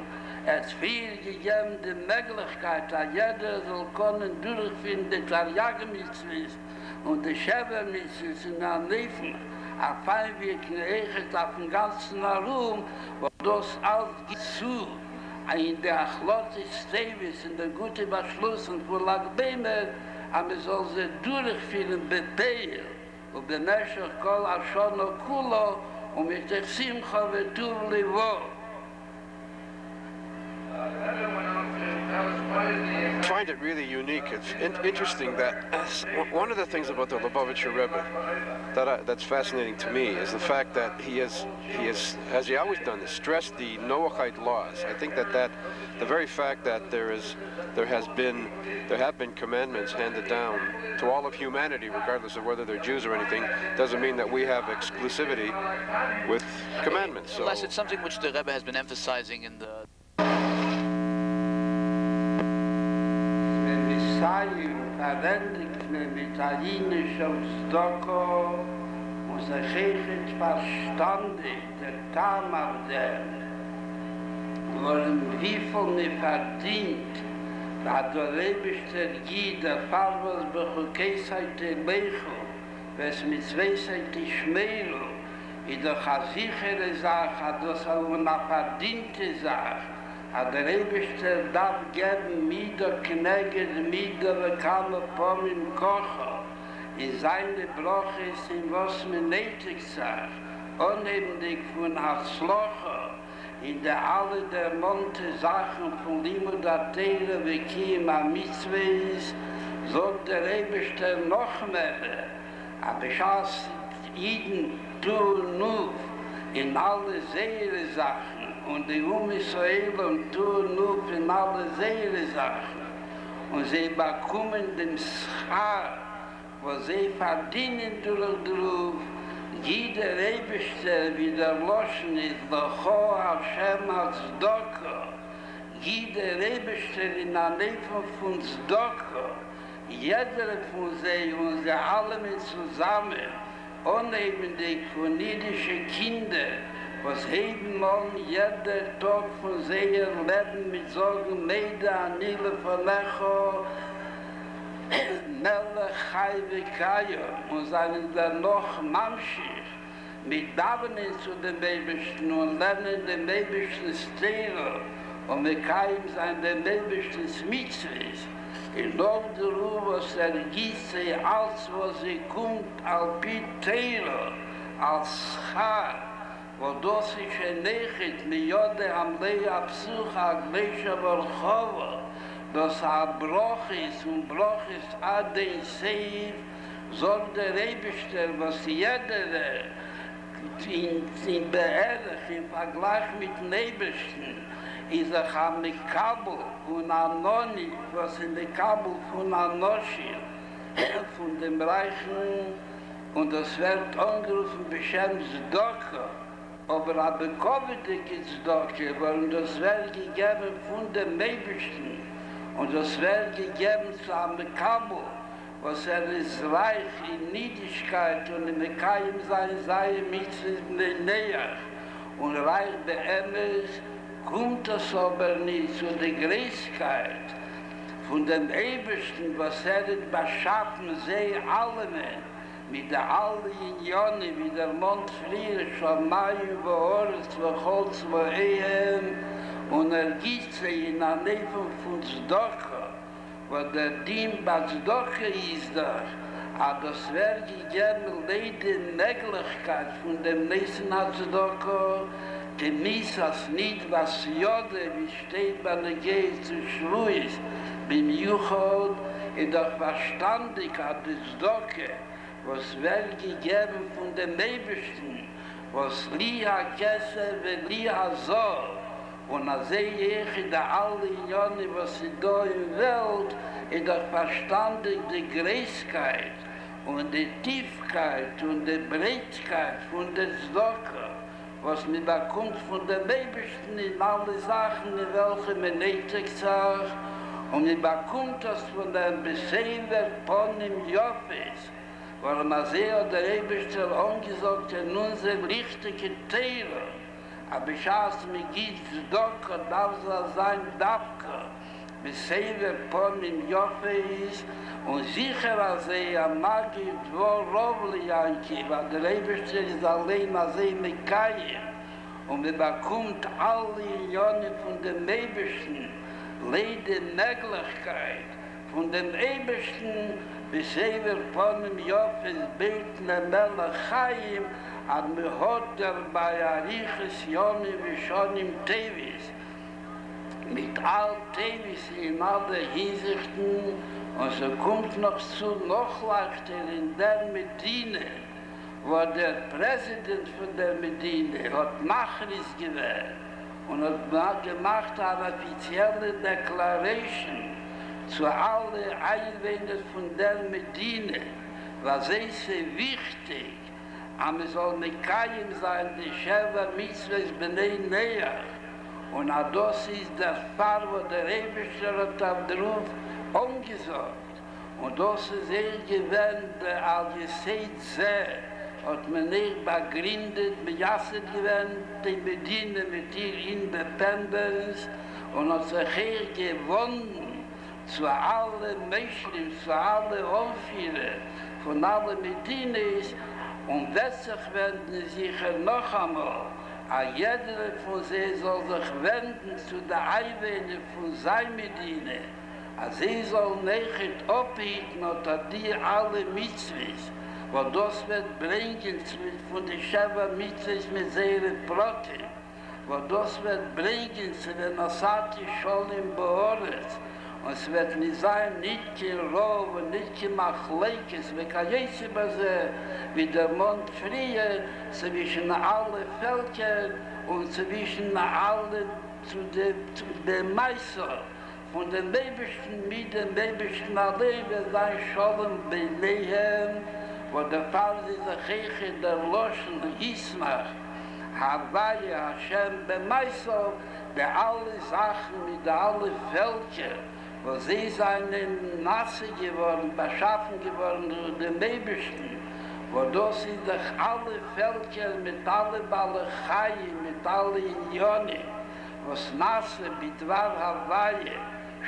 es viel gegeben die Möglichkeit, dass jeder soll können durchführen, die Taljag-Mitzvahs und die Sheva-Mitzvahs in der Neffen, auf einwirken echt auf den ganzen Raum, wo das alles geht zu, in der Achlotis Tevis, in der gute Beschluss und von Lagbeme, aber soll sie durchführen, bepeil, und bemäschig kol Ashono Kulo, und mit der Simcha vetur Levo. I find it really unique. It's interesting that one of the things about the Lubavitcher Rebbe that's fascinating to me is the fact that he has, as he always done, stressed the Noahide laws. I think that the very fact that there have been commandments handed down to all of humanity, regardless of whether they're Jews or anything, doesn't mean that we have exclusivity with commandments. So, unless it's something which the Rebbe has been emphasizing in the Zeil verwendet mir mit italienischer Stocko und sich echt verstandig, der Tamarder, worin wie viel mir verdient, hat der Rebischter Gid, der Farvers Bechukeisseite Leichu, was mit Zweiseite Schmeilu, in der sichere Sache, hat das auch eine verdiente Sache, hat der Rebischter darf geben, wieder knäget, wieder bekannte Pommes im Kocher, in seine Broche ist ihm was mir nötig sagt, unheimlich von Hatzlocher, in der alle der Monte Sachen von Limud Atere, wie Kiem am Mitzweis, sagt der Rebischter noch mehr, aber schaust jeden tun nur in alle Seele Sachen und die Israel und tun nur in alle Seele Sachen und sie bekommen den Schar, wo sie verdienen durch jeder Rebischter wieder loschen ist, Locho Hashem als Doko, jeder Rebischter in der Nähe von Doko, jeder von sie und sie alle mit zusammen, unheimlich von jüdischen Kindern, was heben wollen jeder Tag von sie ihr Leben mit Sorgen, Meida, Anile, Verlecho, Melech, Chai, Vikayo, und seien dann noch Mamschich, mit Davenen zu den Babischen und lernen den Babischen Stero, und mit Kaim sein den Babischen Smitzris, in Nordru, was gieße, als wo sie kommt, Alpi Teiro, als Schar, wo das sich ernächtet, mit Jode am Lea Psucha, Gleisha Borchova, dass Bruch ist und Bruch ist ad den Seif, sagt der Rebischter, was jeder in Beerdig, im Vergleich mit den Rebischten, ist am Mekabel von Anoni, was in Mekabel von Anoshi, von dem Reichen, und das wird angerufen, Beshem Zdoko, aber Abekovidik ist Zdoko, weil das wird gegeben von den Rebischten, und das wird gegeben zu einem Kabel, was ist reich in Niedigkeit und in Mekayim sein, sei mit in der Nähe. Und reich bei Emmes kommt das aber nicht zu der Gerechtigkeit von dem Ebersten, was beschaffen, sie alle mit der alle Unione, wie der Mond friert, schon Mai über Ort, wo Holz, wo und gibt sie in der Nähe von Zdoko, wo der Dien bei Zdoko ist da, aber das wäre gegeben, leider Möglichkeit von dem nächsten Zdoko, genießt das nicht, was Jode, wie steht bei der Gehe zu Schwuis, beim Juchot, in der Verstandigkeit des Zdoko, was wäre gegeben von dem Ebersten, was Liha Kesse, wie Liha Zoh, und als sehe ich in der alle Unionen, was sie da in der Welt, in der Verstandung der Gerechtigkeit und der Tiefkeit und der Breitkeit von der Zdoko, was mir bekommt von der Ebersten in alle Sachen, in welche man nötig sagt, und mir bekommt das von dem Beseher von dem Joffes, weil man sehr der Eberste angesagt hat, nun sind richtige Teile, aber ich habe mir gibt Zdoko, darf es sein Davka, bis Sever von dem Joffes und sicher als am Magi dvor Rovlianki, weil der Eberste ist allein als Mekayim und wir bekommt alle Unionen von dem Ebersten, leide Möglichkeit von dem Ebersten, bis Sever von dem Joffes beten der Melechayim, hat mir heute bei Ariches Joni wie schon im Tevis, mit all Tevis in alle Hinsichten, und so kommt noch zu noch leichter in der Medine, wo der Präsident von der Medine hat Machris gewählt und hat gemacht eine offizielle Deklaration zu allen Einwohnern von der Medine, was ist wichtig, aber es soll Mekayim sein, die Sheva Mitzvahs Bnei Neach. Und das ist das Fall, wo der Rebischer hat auf den Ruf angesagt. Und das ist gewähnt, als ihr seht, sehr, hat man nicht begründet, mit Jasset gewähnt, die Bediene mit ihr Independence, und hat sich gewonnen zu allen Menschen, zu allen Anführern, von allen Medines, und letztlich wenden sich noch einmal, jeder von sie soll sich wenden zu der Einwohner von seiner Medine, sie soll nicht abheben unter die alle Mitzvahs, weil das wird bringen von den Sheva Mitzvahs mit seinen Broten, weil das wird bringen zu den Asati Scholim Beoretz. Und es wird nicht sein, nicht kein Rov und nicht kein Machleikes, wie kann jeder Base, wie der Mond früher, zwischen allen Völkern und zwischen allen zu den Meister. Von den Babischen mit den Babischen allein wird sein Scholem belehen, wo der Fall dieser Kirche der Loschen Ismach, Hawaii, Hashem, Bemeister, der alle Sachen mit allen Völkern, wo sie seien nasse geworden, beschaffen geworden durch den Babischen, wo das sind doch alle Völker mit allen Balachai, mit allen Unionen, was nasse Bidwar Hawaii,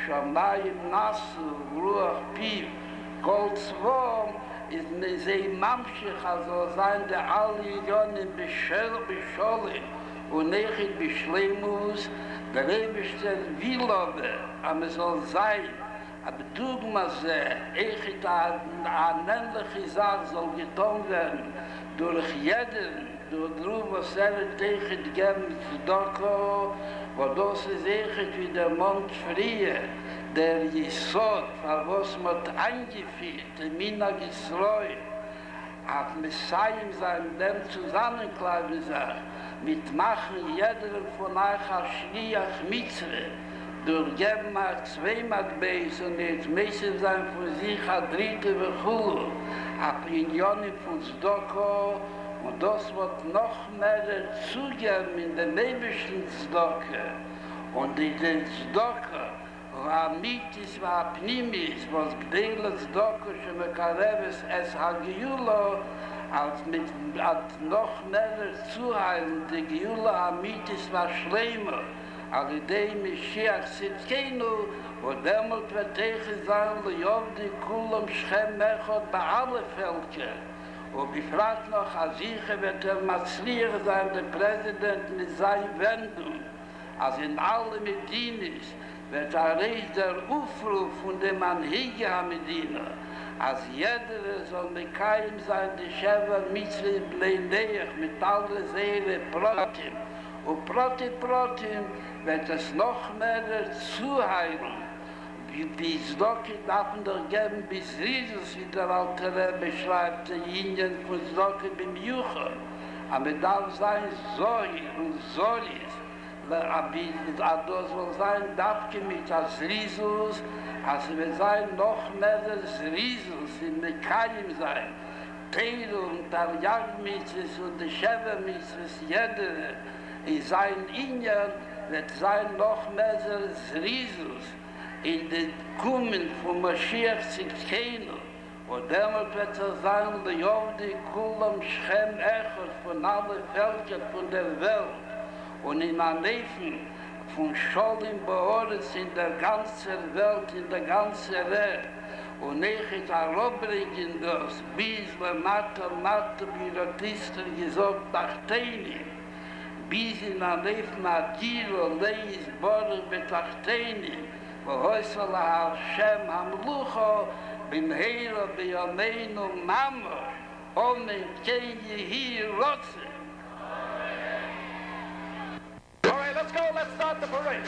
Shamayim Nasu, Ruach Piv, Kol Zvom, ist mir sehr mamschig, also sein der alle Unionen beschollen und nicht beschleimus, der Rebischte Willobe, aber es soll sein, aber Dugmase, echt eine männliche Sache soll getan werden, durch jeden, durch Druck, was tegen geben zu Doko, wo das ist echt wie der Mond früher, der Jesod, was man eingeführt, der Mina Gisroi, auf Messiaen sein, dem Zusammenkleiden sagt, mitmachen jeder von euch als Schliach Mitzre, durchgeben mal 2 Matbeis und jetzt müssen sein von sich ein dritte Bechulu, ab Unionen von Zdoko, und das wird noch mehr zugeben in den nebischen Zdoke. Und in den Zdoke, Ramitis war Pnimis, was Gdele Zdoke, Shemekareves es Hagiulo, als mit noch mehr Zuheilen, die Giula Amitis war schlimmer, als die Mashiach Sitkenu, wo demult wird tegen sein, Leovdi Kulam Schem Mechot bei allen Völkern. Und befragt noch, als ich wird Matzlier sein, der Präsident mit seiner Wendung, als in allen Medinis wird erreicht der Aufruf von dem Anhige Medina, als jeder soll mit keinem sein, die Sheva Mitzvah Bleineach mit allen Seelen Protim. Und Protim wird es noch mehr zuheilen. Wie Zdoki darf man doch geben, bis Jesus, wie der alte Rebbe schreibt, die Indien von Zdoki beim Juche. Aber darf sein Zoi und Zoris, aber das soll sein, darf mit als Risus, also wir sein noch mehr als Risus, in Mekayim sein. Teiro und Taryag-Mitzvahs und die Sheva-Mitzvahs, jeder in seinen Indien wird sein noch mehr als Risus. In den Kummen von Mashiach Zitkenu, wo damit wird es sein, die Jovdi Kulam Schem Echot von allen Völkern von der Welt und in einem Leben von Scholim Beoretz in der ganzen Welt, in der ganzen Welt und nicht herabringen das, bis Mathe, Bürotisten gesagt, Tachteni, bis in einem Leben Adiro, Leis, Boris, Betachteni, והויסל השם המלוכו במהרה בימינו ממש, אמן כן יהי רוצה. All right, let's go. Let's start the parade.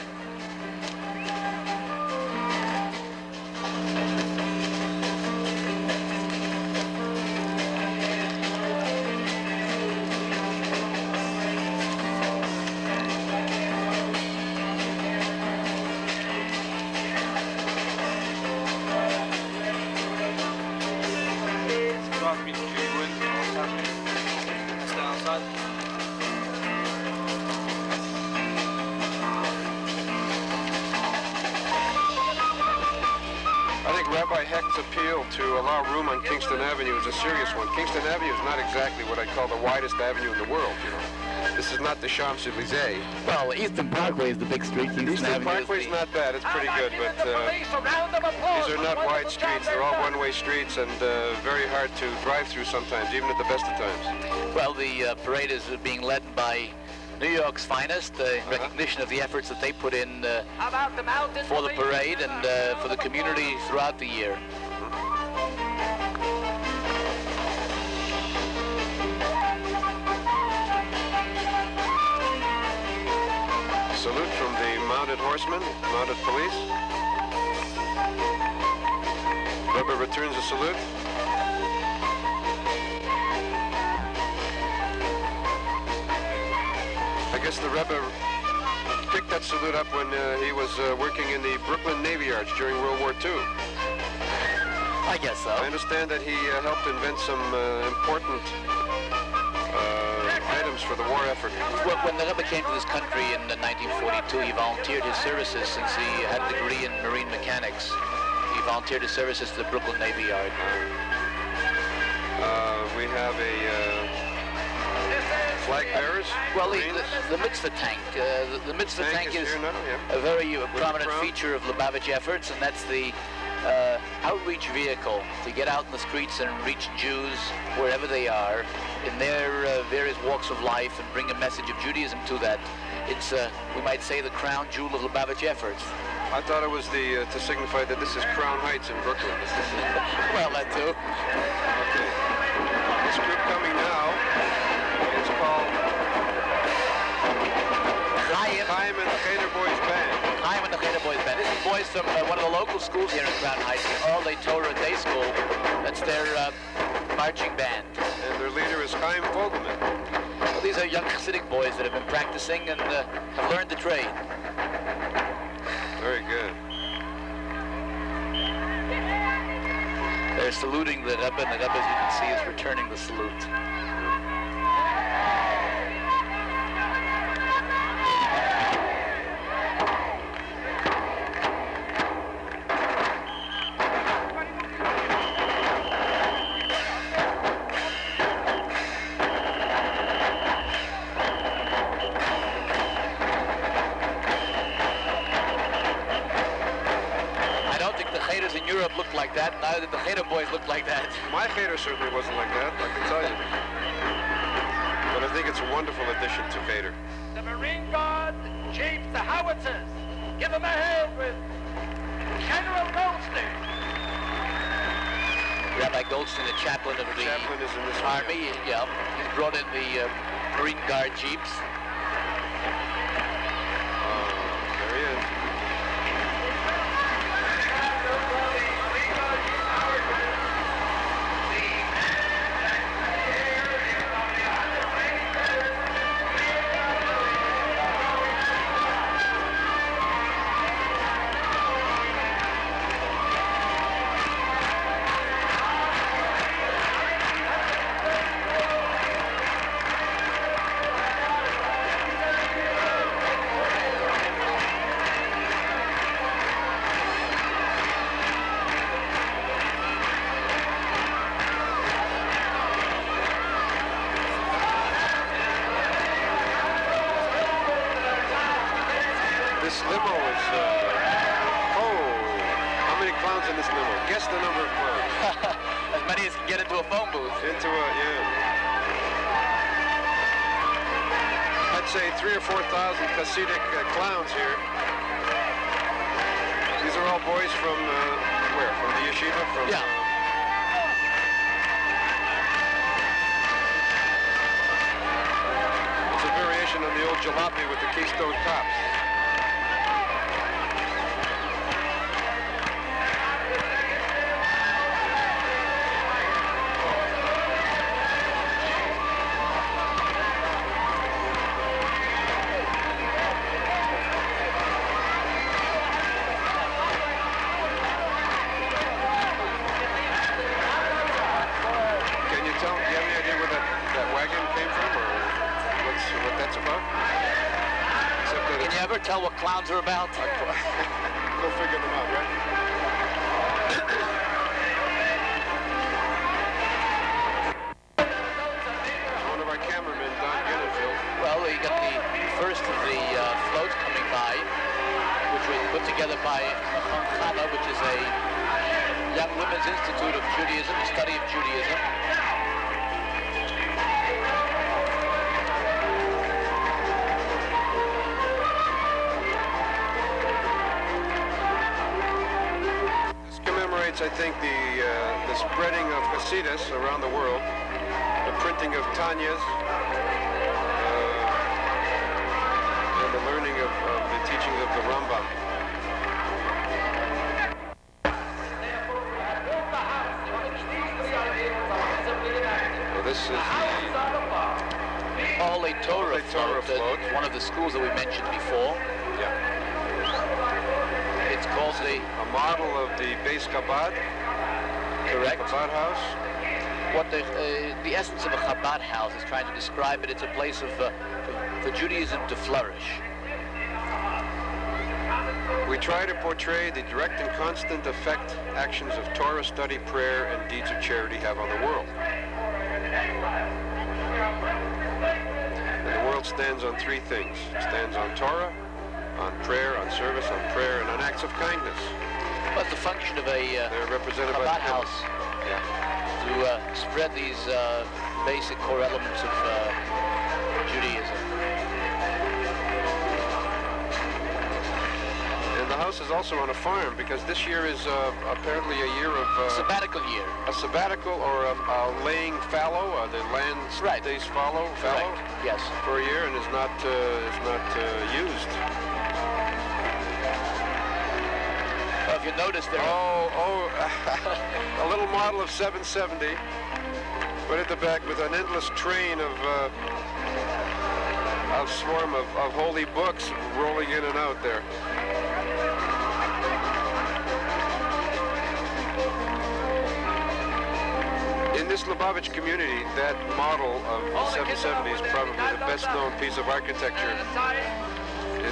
Act's appeal to allow room on Kingston Avenue is a serious one. Kingston Avenue is not exactly what I call the widest avenue in the world, you know. This is not the Champs-Élysées. Well, Eastern Parkway is the big street. Eastern Parkway's not bad. It's pretty good, but these are not wide streets. They're all one-way streets and very hard to drive through sometimes, even at the best of times. Well, the parade is being led by New York's finest, in recognition of the efforts that they put in for the parade and for the community throughout the year. Salute from the mounted horsemen, mounted police. Rebbe returns a salute. I guess the Rebbe picked that salute up when he was working in the Brooklyn Navy Yards during World War II. I guess so. I understand that he helped invent some important items for the war effort. Well, when the Rebbe came to this country in 1942, he volunteered his services since he had a degree in marine mechanics. He volunteered his services to the Brooklyn Navy Yard. We have a flag bearers. Well, the mitzvah tank. The mitzvah tank is a very prominent feature of Lubavitch efforts, and that's the outreach vehicle to get out in the streets and reach Jews wherever they are in their various walks of life and bring a message of Judaism to that. It's, we might say, the crown jewel of Lubavitch efforts. I thought it was the to signify that this is Crown Heights in Brooklyn. Well, that too. Okay. This group coming now is called Chaim and the Cheder Boys Band. Chaim and the Cheder Boys Band. This is boys from one of the local schools here in Crown Heights, the All Day Torah Day School. That's their marching band. And their leader is Chaim Fogelman. Well, these are young Hasidic boys that have been practicing and have learned the trade. Very good. They're saluting the Rebbe, and the Rebbe, as you can see, is returning the salute. Like that. Neither did the Cheder boys look like that. My Cheder certainly wasn't like that, I can tell you. But I think it's a wonderful addition to Cheder. The Marine Guard Chief, the Howitzers. Give them a hand with General Goldstein. Rabbi Goldstein, the chaplain of the chaplain is in this Army. Yeah, he's brought in the Marine Guard Jeeps. There he is. Hasidic clowns here. These are all boys from where? From the yeshiva? From yeah. It's a variation on the old jalopy with the keystone tops. Tell what clowns are about? Go figure them out, right? by Machon Chana, which is a young women's institute of Judaism, a study of Judaism. This commemorates, I think, the spreading of Hasidus around the world, the printing of Tanyas, and the learning of the teachings of the Rambam. Well, this is the Holy Torah float, one of the schools that we mentioned before. Yeah. It's called a model of the Beis Chabad. Correct. Chabad house. What the essence of a Chabad house is trying to describe it. It's a place for Judaism to flourish. We try to portray the direct and constant effect actions of Torah study, prayer, and deeds of charity have on the world. And the world stands on three things. It stands on Torah, on prayer, on service, on prayer, and on acts of kindness. What's the function of a Chabad house? Yeah. To spread these basic core elements of Judaism. And the house is also on a farm because this year is apparently a year of... sabbatical year. A sabbatical or a laying fallow, the land stays fallow, yes, for a year and is not used. If you notice there... a little model of 770, right at the back with an endless train of a swarm of holy books rolling in and out there. In this Lubavitch community, that model of 770 is probably the best known piece of architecture in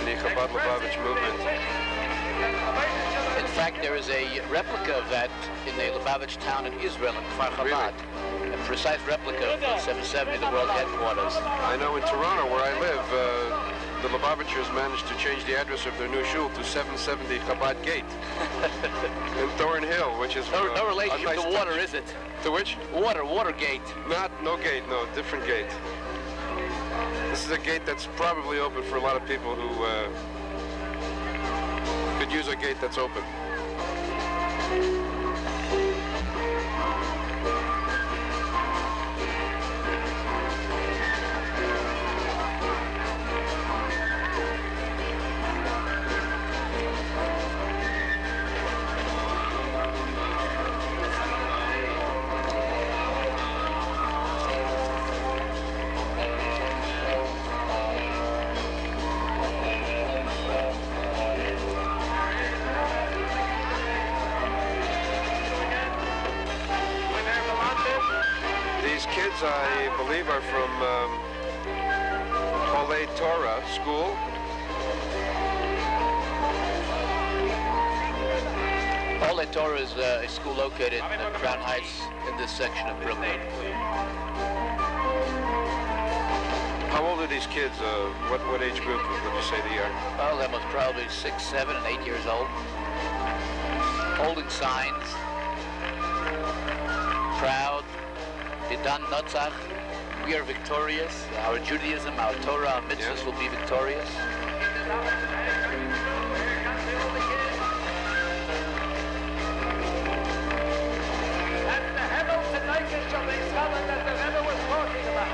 the Chabad Lubavitch movement. In fact, there is a replica of that in the Lubavitch town in Israel, in Kfar Chabad. A precise replica of 770, the world headquarters. I know in Toronto, where I live, the Lubavitchers managed to change the address of their new shul to 770 Chabad Gate in Thornhill, which is no relationship to water, is it? To which? Water gate. No gate, no, different gate. This is a gate that's probably open for a lot of people who could use a gate that's open. I believe are from Holy Torah School. Holy Torah is a school located in Crown Heights in this section of Brooklyn. How old are these kids? What age group would you say they are? Well, they're most probably 6, 7, and 8 years old. Holding signs. Proud. Bidan Notzach, we are victorious. Our Judaism, our Torah, our mitzvahs will be victorious. That's the Hebels and Nikesh of the Islam that the Rebbe was talking about.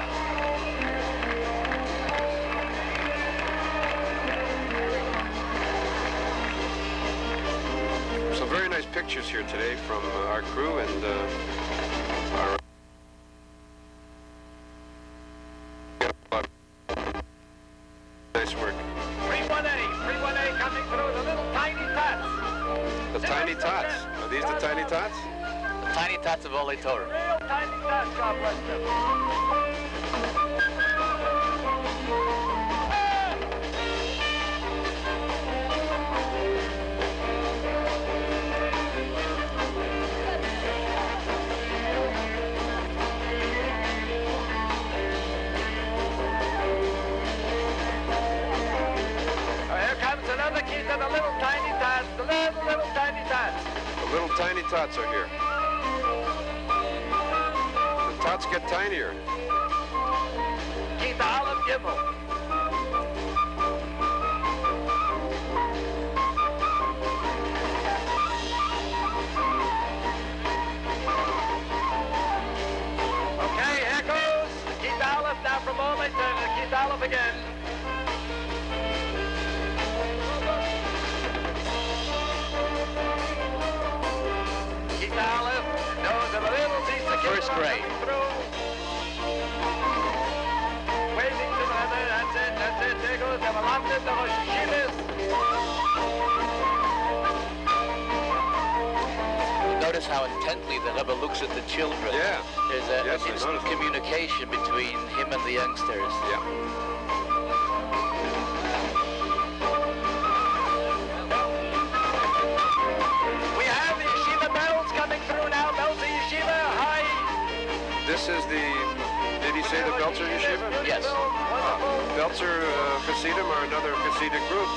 Some very nice pictures here today from our crew and our nice work. 318 coming through, the little tiny tots. The tiny tots. Are these the tiny tots? The tiny tots of Holy Torah. Real tiny tots, God bless them. Here comes another kid to the little tiny tots. tiny tots are here. The tots get tinier. Keep the olive gimel. Okay, here goes. Keep the olive now for a moment. Keep the olive again. Keep the olive. Nose of a little piece of First grade. Waving to the other. That's it. That's it. There goes the Malamdin, the Rosh Yeshivas. Notice how intently the Rebbe looks at the children. Yeah. There's an instant communication between him and the youngsters. Yeah. We have the yeshiva bells coming through now. Bells of yeshiva. Hi. This is the, did he say the Belzer Yeshiva? Yes. Belzer Hasidim are another Hasidic group.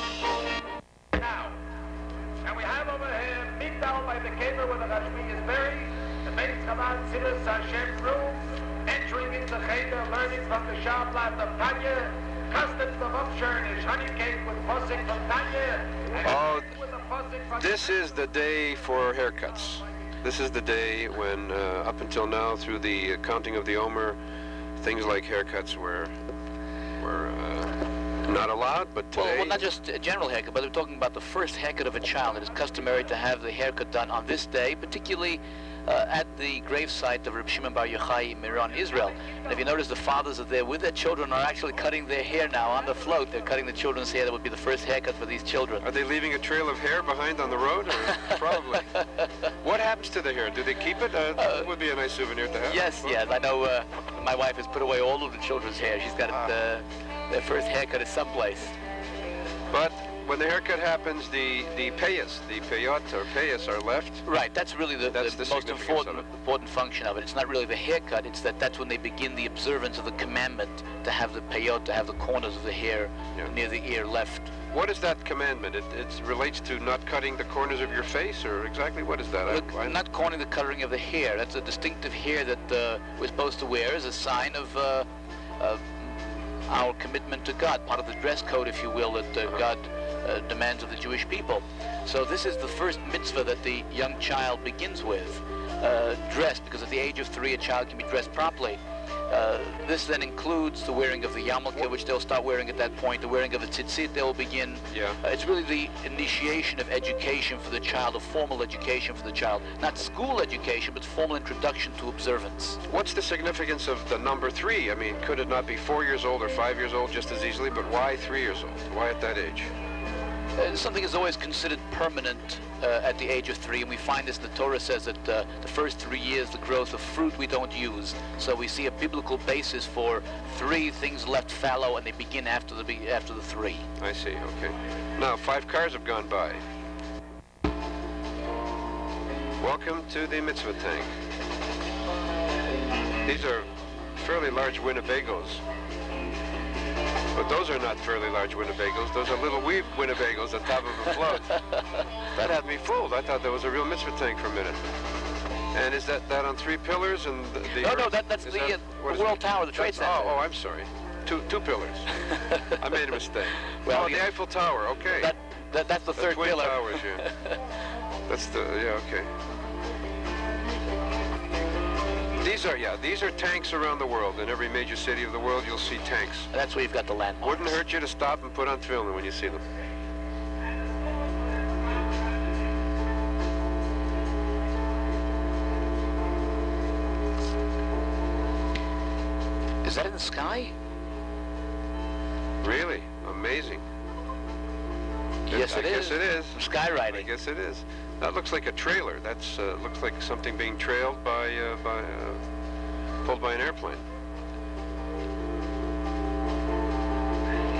Now, and we have over here, meet down by the cable where the Rashmi is buried, the Beis Chabad Siddhis Hashem's room, entering into Cheder, learning from the Shabbat of Tanya, customs of Upshur and honey cake with Pusik from Tanya. Oh, this is the day for haircuts. This is the day when, up until now, through the counting of the Omer, things like haircuts were not allowed, but today... Well, not just a general haircut, but we're talking about the first haircut of a child. It is customary to have the haircut done on this day, particularly at the gravesite of Reb Shimon Bar Yochai in Miran, Israel. And if you notice, the fathers are there with their children are actually cutting their hair now on the float. They're cutting the children's hair. That would be the first haircut for these children. Are they leaving a trail of hair behind on the road? Or probably. What happens to the hair? Do they keep it? It would be a nice souvenir to have. Yes, yes. I know my wife has put away all of the children's hair. She's got it, their first haircut is someplace. But when the haircut happens, the payas, the payot or payas are left. Right, that's really the most important function of it. It's not really the haircut, it's that's when they begin the observance of the commandment to have the payot, to have the corners of the hair near the ear left. What is that commandment? It relates to not cutting the corners of your face, or exactly what is that? Not cutting the coloring of the hair. That's a distinctive hair that we're supposed to wear as a sign of our commitment to God, part of the dress code, if you will, that God demands of the Jewish people. So this is the first mitzvah that the young child begins with, dressed, because at the age of 3 a child can be dressed properly. This then includes the wearing of the yarmulke, which they'll start wearing at that point, the wearing of the tzitzit they'll begin. Yeah. It's really the initiation of education for the child, of formal education for the child. Not school education, but formal introduction to observance. What's the significance of the number 3? I mean, could it not be 4 years old or 5 years old just as easily, but why 3 years old? Why at that age? Something is always considered permanent at the age of 3, and we find this, the Torah says that the first 3 years, the growth of fruit we don't use. So we see a biblical basis for 3 things left fallow, and they begin after the 3. I see, okay. Now, 5 cars have gone by. Welcome to the mitzvah tank. These are fairly large Winnebagos. But those are not fairly large Winnebagos. Those are little wee Winnebagos on top of a float. That had me fooled. I thought that was a real mitzvah tank for a minute. And is that on 3 pillars? And No, that's the World Tower, the Trade Center. Oh, I'm sorry. Two pillars. I made a mistake. Well, the Eiffel Tower. Okay. That's the third twin pillar. Towers, yeah. That's okay. These are tanks around the world. In every major city of the world, you'll see tanks. That's where you've got the landmarks. Wouldn't hurt you to stop and put on film when you see them. Is that in the sky? Really? Amazing. Yes, it is. I guess it is. Skywriting. I guess it is. That looks like a trailer. That's looks like something being trailed pulled by an airplane.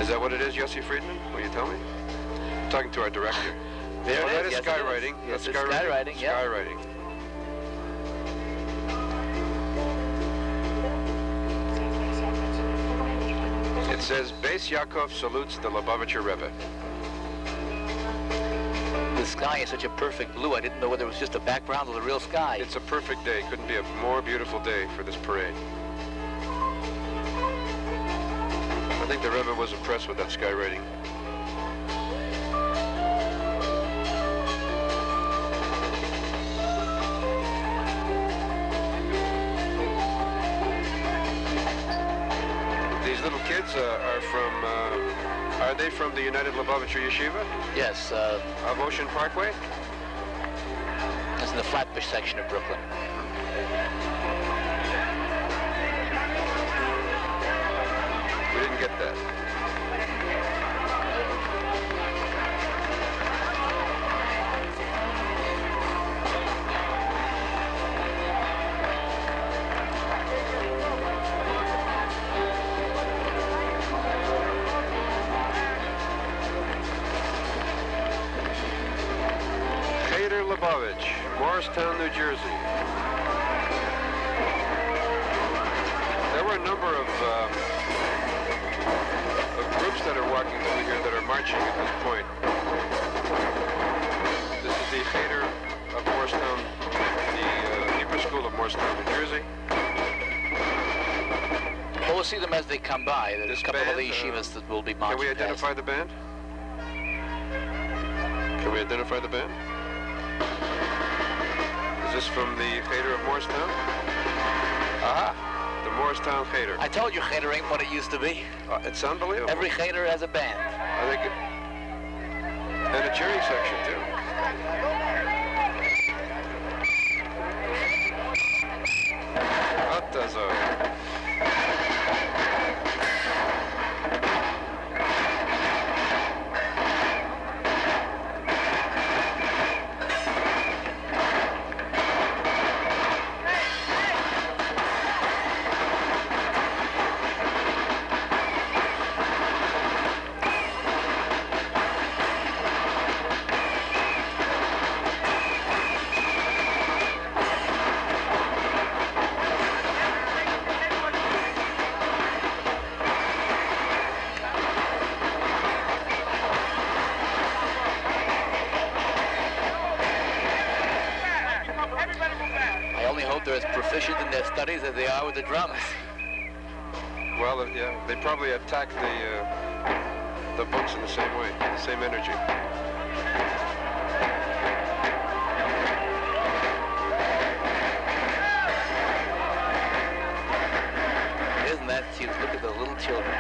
Is that what it is, Yossi Friedman? Will you tell me? I'm talking to our director. There it that is. is skywriting. Yes, That's it's skywriting. Yeah. Skywriting. It says, Beis Yaakov salutes the Lubavitcher Rebbe. The sky is such a perfect blue. I didn't know whether it was just a background or the real sky. It's a perfect day. Couldn't be a more beautiful day for this parade. I think the Rebbe was impressed with that sky rating. These little kids are they from the United Lubavitcher Yeshiva? Yes. Of Ocean Parkway? It's in the Flatbush section of Brooklyn. We didn't get that. Lubavitch, Morristown, New Jersey. There were a number of groups that are walking through here that are marching at this point. This is the Cheder of Morristown, the Hebrew School of Morristown, New Jersey. Well, we'll see them as they come by. There's a couple of the yeshivas that will be marching. Can we identify the band? Can we identify the band? Is this from the Cheder of Morristown? Aha! The Morristown Cheder. I told you Cheder ain't what it used to be. It's unbelievable. Every Cheder has a band. I think and a cheering section, too. What does in their studies as they are with the drums. Well, yeah, they probably attack the books in the same way, the same energy. Isn't that cute? Look at the little children.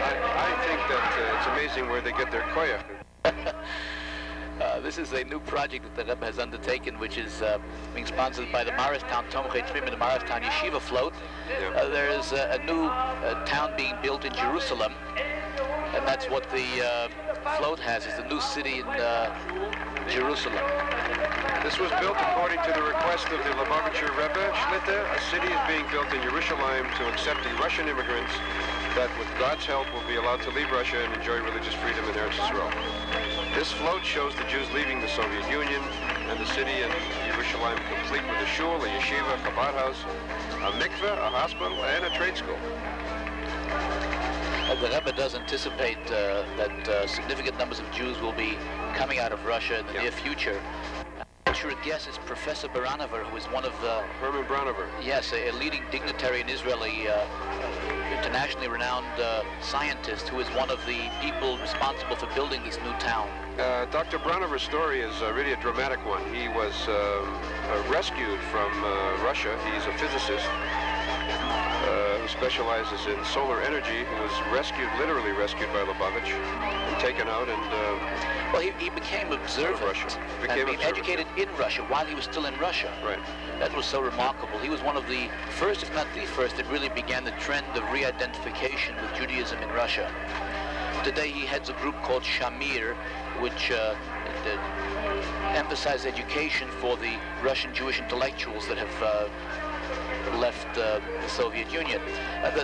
I think that it's amazing where they get their koyach. This is a new project that the Rebbe has undertaken, which is being sponsored by the Morristown Tomchei Trim and the Morristown Yeshiva Float. Yeah. There is a new town being built in Jerusalem, and that's what the float has, is the new city in Jerusalem. This was built according to the request of the Lubavitcher Rebbe Shlita. A city is being built in Jerusalem to accept the Russian immigrants that, with God's help, will be allowed to leave Russia and enjoy religious freedom in Eretz Yisrael. This float shows the Jews leaving the Soviet Union and the city in Jerusalem complete with a shul, a yeshiva, a Chabad house, a mikveh, a hospital, and a trade school. The Rebbe does anticipate that significant numbers of Jews will be coming out of Russia in the near future. I'm sure a guess is Professor Baranover, who is one of the... Herman Baranover. Yes, a leading dignitary in Israeli, internationally renowned scientist, who is one of the people responsible for building this new town. Dr. Baranover's story is really a dramatic one. He was rescued from Russia. He's a physicist who specializes in solar energy, who was rescued, literally rescued by Lubavitch, and taken out and... well, he became observant and being educated in Russia while he was still in Russia. Right. That was so remarkable. He was one of the first, if not the first, that really began the trend of re-identification with Judaism in Russia. Today he heads a group called Shamir, which emphasizes education for the Russian Jewish intellectuals that have left the Soviet Union.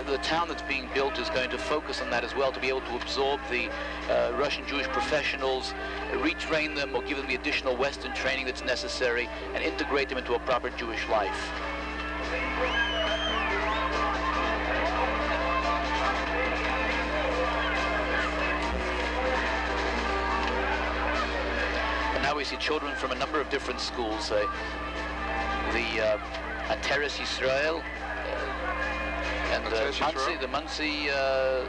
The town that's being built is going to focus on that as well, to be able to absorb the Russian Jewish professionals, retrain them or give them the additional Western training that's necessary, and integrate them into a proper Jewish life. see children from a number of different schools. The Teres Yisrael and the Muncie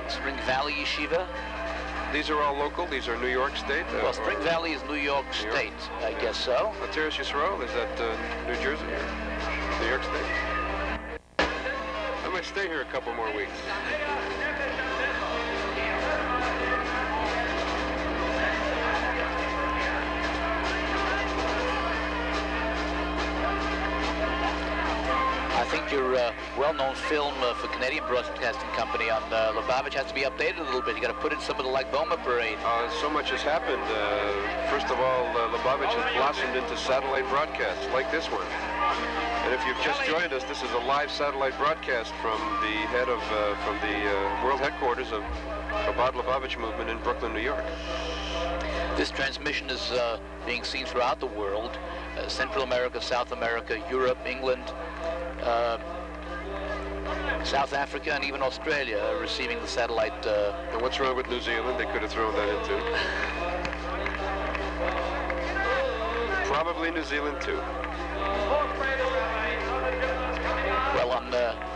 Spring Valley Yeshiva. These are all local? These are New York State? Well, Spring Valley is New York State, I guess so. Teres Yisrael, is that New Jersey or New York State? I might stay here a couple more weeks. I think your well-known film for Canadian Broadcasting Company on Lubavitch has to be updated a little bit. You got to put in some of the بعומر parade. So much has happened. First of all, Lubavitch has blossomed into satellite broadcasts like this one. And if you've just joined us, this is a live satellite broadcast from the head of from the world headquarters of Chabad Lubavitch movement in Brooklyn, New York. This transmission is being seen throughout the world: Central America, South America, Europe, England. South Africa and even Australia are receiving the satellite. And what's wrong with New Zealand? They could have thrown that in too. Probably New Zealand too. Well,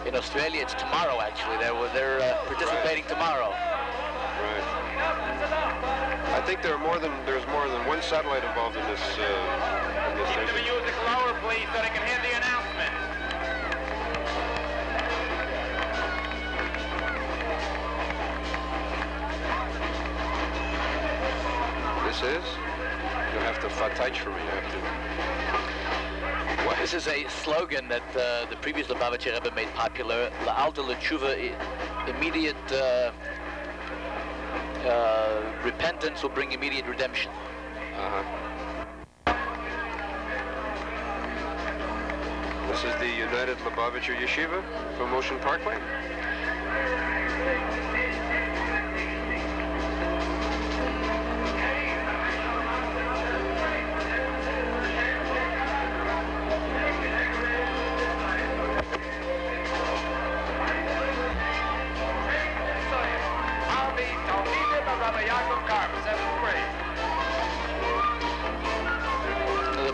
in Australia it's tomorrow actually. They're participating tomorrow. Right. I think there's more than one satellite involved in this. Keep the music lower, please, so they can hear the announcement. This is? You'll have to fatach for me. You have to. Well, this is a slogan that the previous Lubavitcher Rebbe made popular. La'alta l'tshuva, immediate repentance will bring immediate redemption. This is the United Lubavitcher Yeshiva from Ocean Parkway.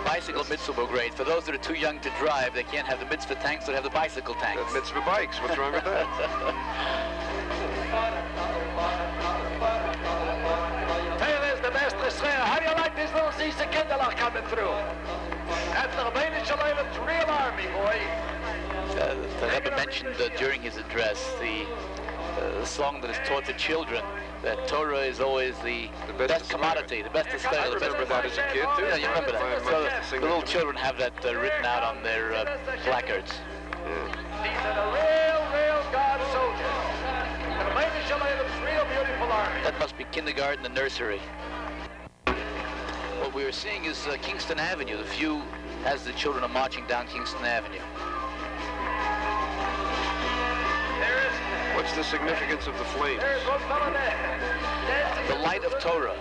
Bicycle mitzvah were great. For those that are too young to drive, they can't have the mitzvah tanks, they have the bicycle tanks. The mitzvah bikes, what's wrong with that? Taylor's the best Israel. How do you like these little Zisa Kinderlach coming through? That's the Rabbeinu Shalom's real army, boy. The Rebbe mentioned during his address the song that is taught to children, that Torah is always the best commodity, the best display. I remember that as a kid, too. Yeah, you remember that. So the little children have that written out on their placards. These are the real God soldiers. The Rabbeinu Shalom's real beautiful army. That must be kindergarten and nursery. What we are seeing is Kingston Avenue. The view as the children are marching down Kingston Avenue. What's the significance of the flames? The light of Torah.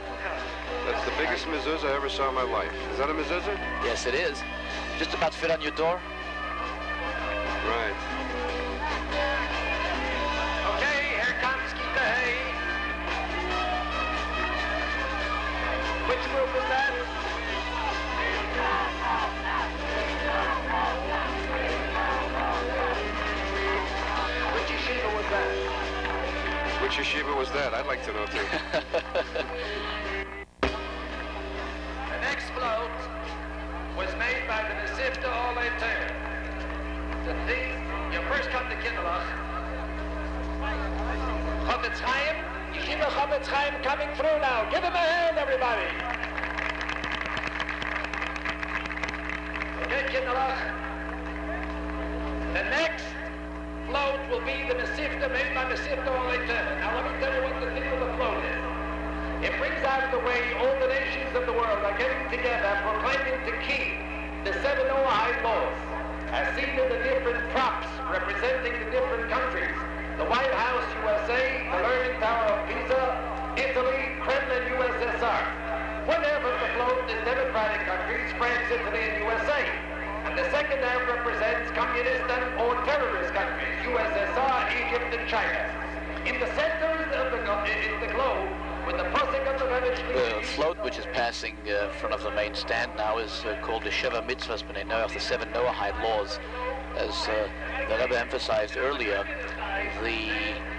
That's the biggest mezuzah I ever saw in my life. Is that a mezuzah? Yes, it is. Just about fit on your door. Right. Okay, here comes Kita Hay. Which group is that? Which yeshiva was that? Which yeshiva was that? I'd like to know too. The next float was made by the Mesivta Olei Ter. You first come to Kinderlach. Chofetz Chaim, Yeshiva Chofetz Chaim coming through now. Give him a hand, everybody. Okay, Kinderlach. The next float will be the Mesivta made by Mesivta Olei Ter. Now let me tell you what the theme of the float is. It brings out of the way all the nations of the world are getting together, proclaiming to keep the 7 Noahide laws, as seen in the different props representing the different countries. The White House, USA, the Learning Tower of Pisa, Italy, Kremlin, USSR. One half of the float is democratic countries, France, Italy, and USA. And the second half represents communist or terrorist countries, USSR, Egypt, and China. In the center of the globe, The float, which is passing in front of the main stand now, is called the Sheva Mitzvahs B'nai Noach, the 7 Noahide laws. As the Rebbe emphasized earlier, the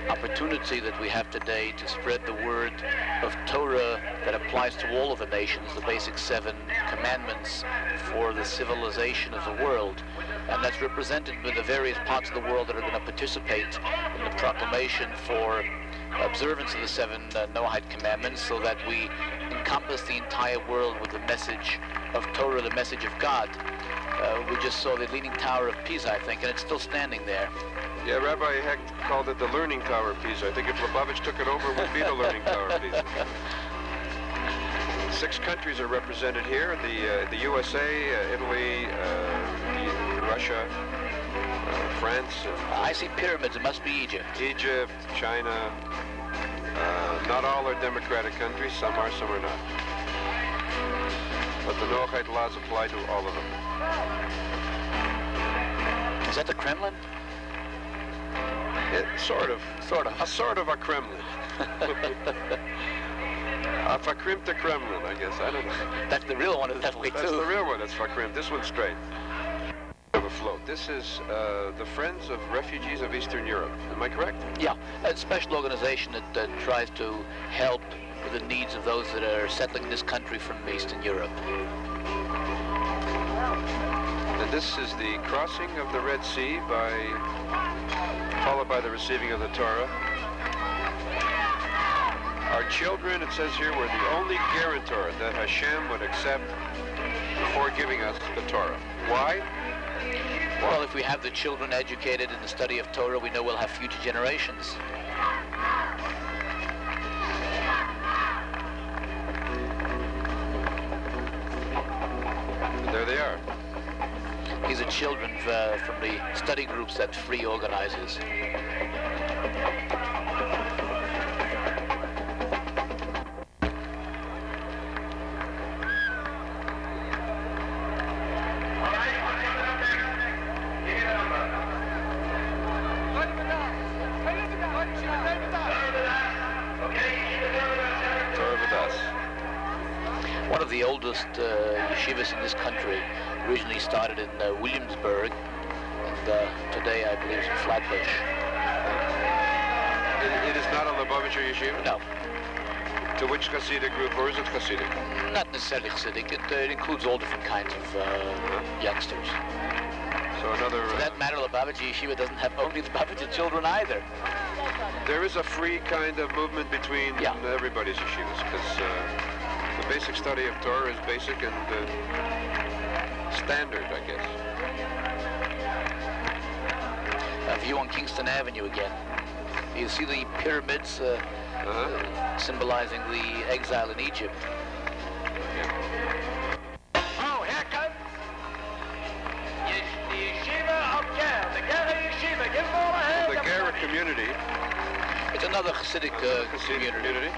opportunity that we have today to spread the word of Torah that applies to all of the nations, the basic 7 commandments for the civilization of the world. And that's represented by the various parts of the world that are going to participate in the proclamation for observance of the 7 Noahide commandments, so that we encompass the entire world with the message of Torah, the message of God. We just saw the Leaning Tower of Pisa, I think, and it's still standing there. Yeah, Rabbi Hecht called it the Learning Tower of Pisa. I think if Lubavitch took it over, it would be the Learning Tower of Pisa. 6 countries are represented here: the USA, Italy, Russia, France. I see pyramids. It must be Egypt. Egypt, China. Not all are democratic countries. Some are, some are not. But the Noahide laws apply to all of them. Is that the Kremlin? Sort of. A sort of a Kremlin. A Fakrimta Kremlin, I guess. I don't know. That's the real one, is that way too? That's the real one. That's Fakrim. This one's straight. A float. This is the Friends of Refugees of Eastern Europe. Am I correct? Yeah, a special organization that tries to help with the needs of those that are settling in this country from Eastern Europe. And this is the crossing of the Red Sea, followed by the receiving of the Torah. Our children, it says here, were the only guarantor that Hashem would accept before giving us the Torah. Why? Well, if we have the children educated in the study of Torah, we know we'll have future generations. And there they are. These are children from the study groups that Free organizes. One of the oldest yeshivas in this country originally started in Williamsburg, and today I believe it's in Flatbush. It is not a Lubavitcher yeshiva? No. To which Hasidic group, or is it Hasidic? Not necessarily Hasidic. It includes all different kinds of youngsters. So another... For that matter, Lubavitcher yeshiva doesn't have only Lubavitcher children either. There is a free kind of movement between everybody's yeshivas, because the basic study of Torah is basic and standard, I guess. A view on Kingston Avenue again. You see the pyramids symbolizing the exile in Egypt. Oh, here comes the yeshiva of Ger, the Gera yeshiva. Give them all a hand. The Gera community. It's another Hasidic community.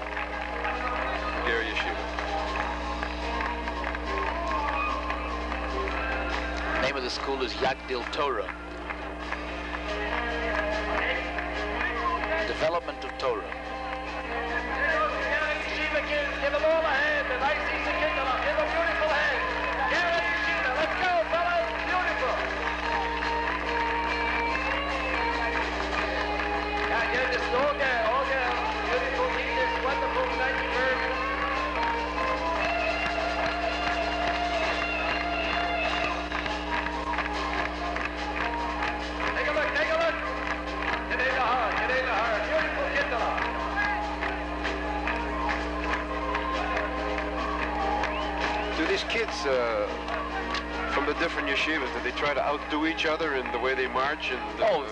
Gera yeshiva. The name of the school is Yagdil Torah. Development of Torah. Yeshiva kids, give them all a hand. The nice easy kids, give them a beautiful hand. Gera yeshiva, let's go, fellas. Beautiful. Yeah, get this all girl. Beautiful teachers, wonderful, thank you very much. Take a look. Get in the heart. Beautiful Kindle. Do these kids from the different yeshivas, do they try to outdo each other in the way they march? And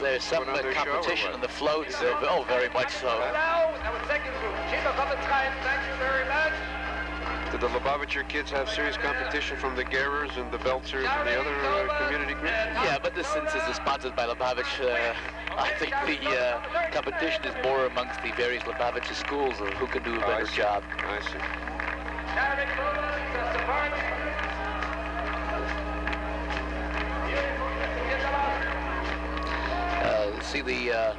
There's some competition in the floats. Oh, very much so. Now, our second group. Shiva Valentrain, thank you very much. Did the Lubavitcher kids have serious competition from the Gerers and the Belzers and the other community groups? Yeah, but since this is sponsored by Lubavitch, I think the competition is more amongst the various Lubavitcher schools of who can do a better job. I see. See the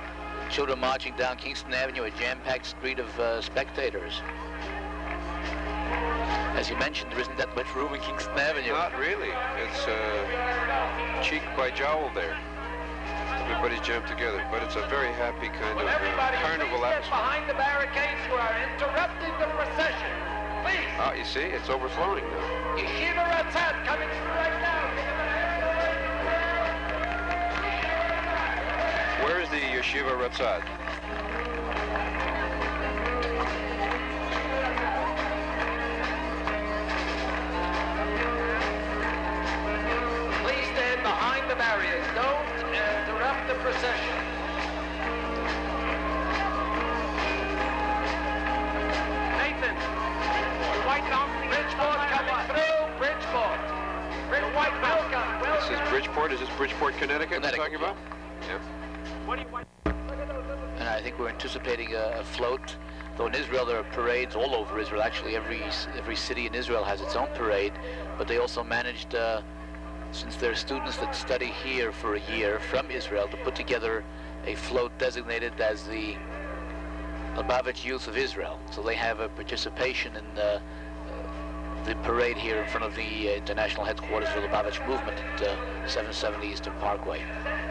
children marching down Kingston Avenue, a jam-packed street of spectators. As you mentioned, there isn't that much room in Kingston Avenue. Not really. It's cheek by jowl there. Everybody's jammed together, but it's a very happy kind of carnival atmosphere. Behind the barricades who are interrupting the procession. Please. Ah, you see, it's overflowing now. Yeshiva Ratzat coming through right now. Where is the Yeshiva Ratzat? Please stand behind the barriers. Don't interrupt the procession. Nathan, the white mountain, Bridgeport coming through. Bridgeport. White welcome. This is Bridgeport. Is this Bridgeport, Connecticut we're talking about? Yeah. And I think we're anticipating a float. Though in Israel there are parades all over Israel. Actually, every city in Israel has its own parade. But they also managed, since there are students that study here for a year from Israel, to put together a float designated as the Lubavitch Youth of Israel. So they have a participation in the parade here in front of the international headquarters for the Lubavitch movement at 770 Eastern Parkway.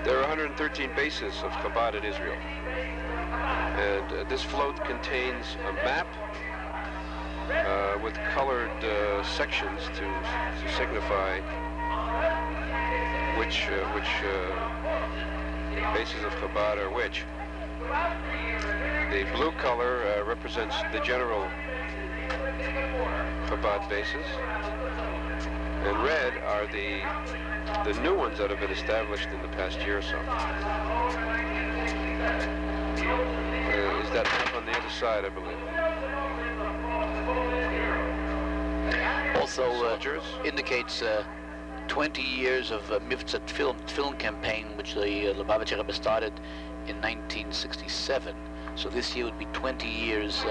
There are 113 bases of Chabad in Israel. And this float contains a map with colored sections to signify which bases of Chabad are which. The blue color represents the general Chabad bases, and red are the new ones that have been established in the past year or so. Is that map on the other side, I believe? Also indicates 20 years of Mivtzat film campaign, which the Lubavitch Rebbe started in 1967. So this year would be 20 years